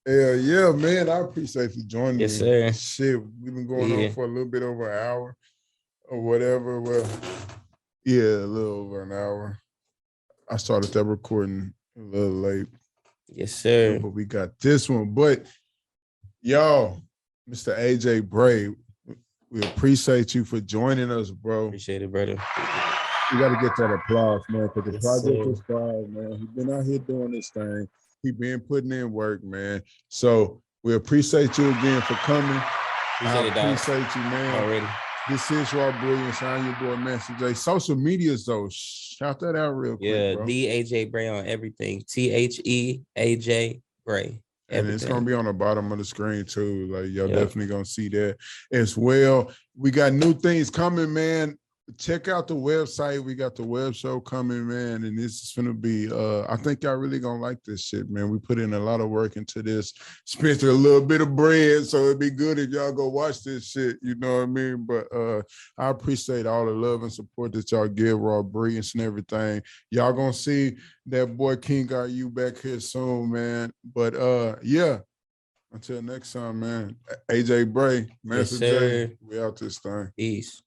Yeah, man. I appreciate you joining me. Yes, sir. Shit, we've been going on for a little bit over an hour or whatever. Well, yeah, a little over an hour. I started that recording a little late. Yes, sir. But we got this one. But y'all, Mr. AJ Bray, we appreciate you for joining us, bro. Appreciate it, brother. You got to get that applause, man, because the project is fire, man. He's been out here doing this thing. He been putting in work, man. So we appreciate you again for coming. Appreciate you, man. Already. This is Raw Brilliance. I'm your boy, Master J. Social medias, though. Shout that out real quick, bro. AJ Bray on everything. THEAJ Bray. And it's going to be on the bottom of the screen, too. Like, y'all definitely going to see that as well. We got new things coming, man. Check out the website. We got the web show coming, man. And this is going to be, I think y'all really going to like this shit, man. We put in a lot of work into this. Spent a little bit of bread, so it'd be good if y'all go watch this shit. You know what I mean? But I appreciate all the love and support that y'all give Raw Brilliance and everything. Y'all going to see that boy King got you back here soon, man. But yeah, until next time, man. AJ Bray, Master J, we out this thing. Peace.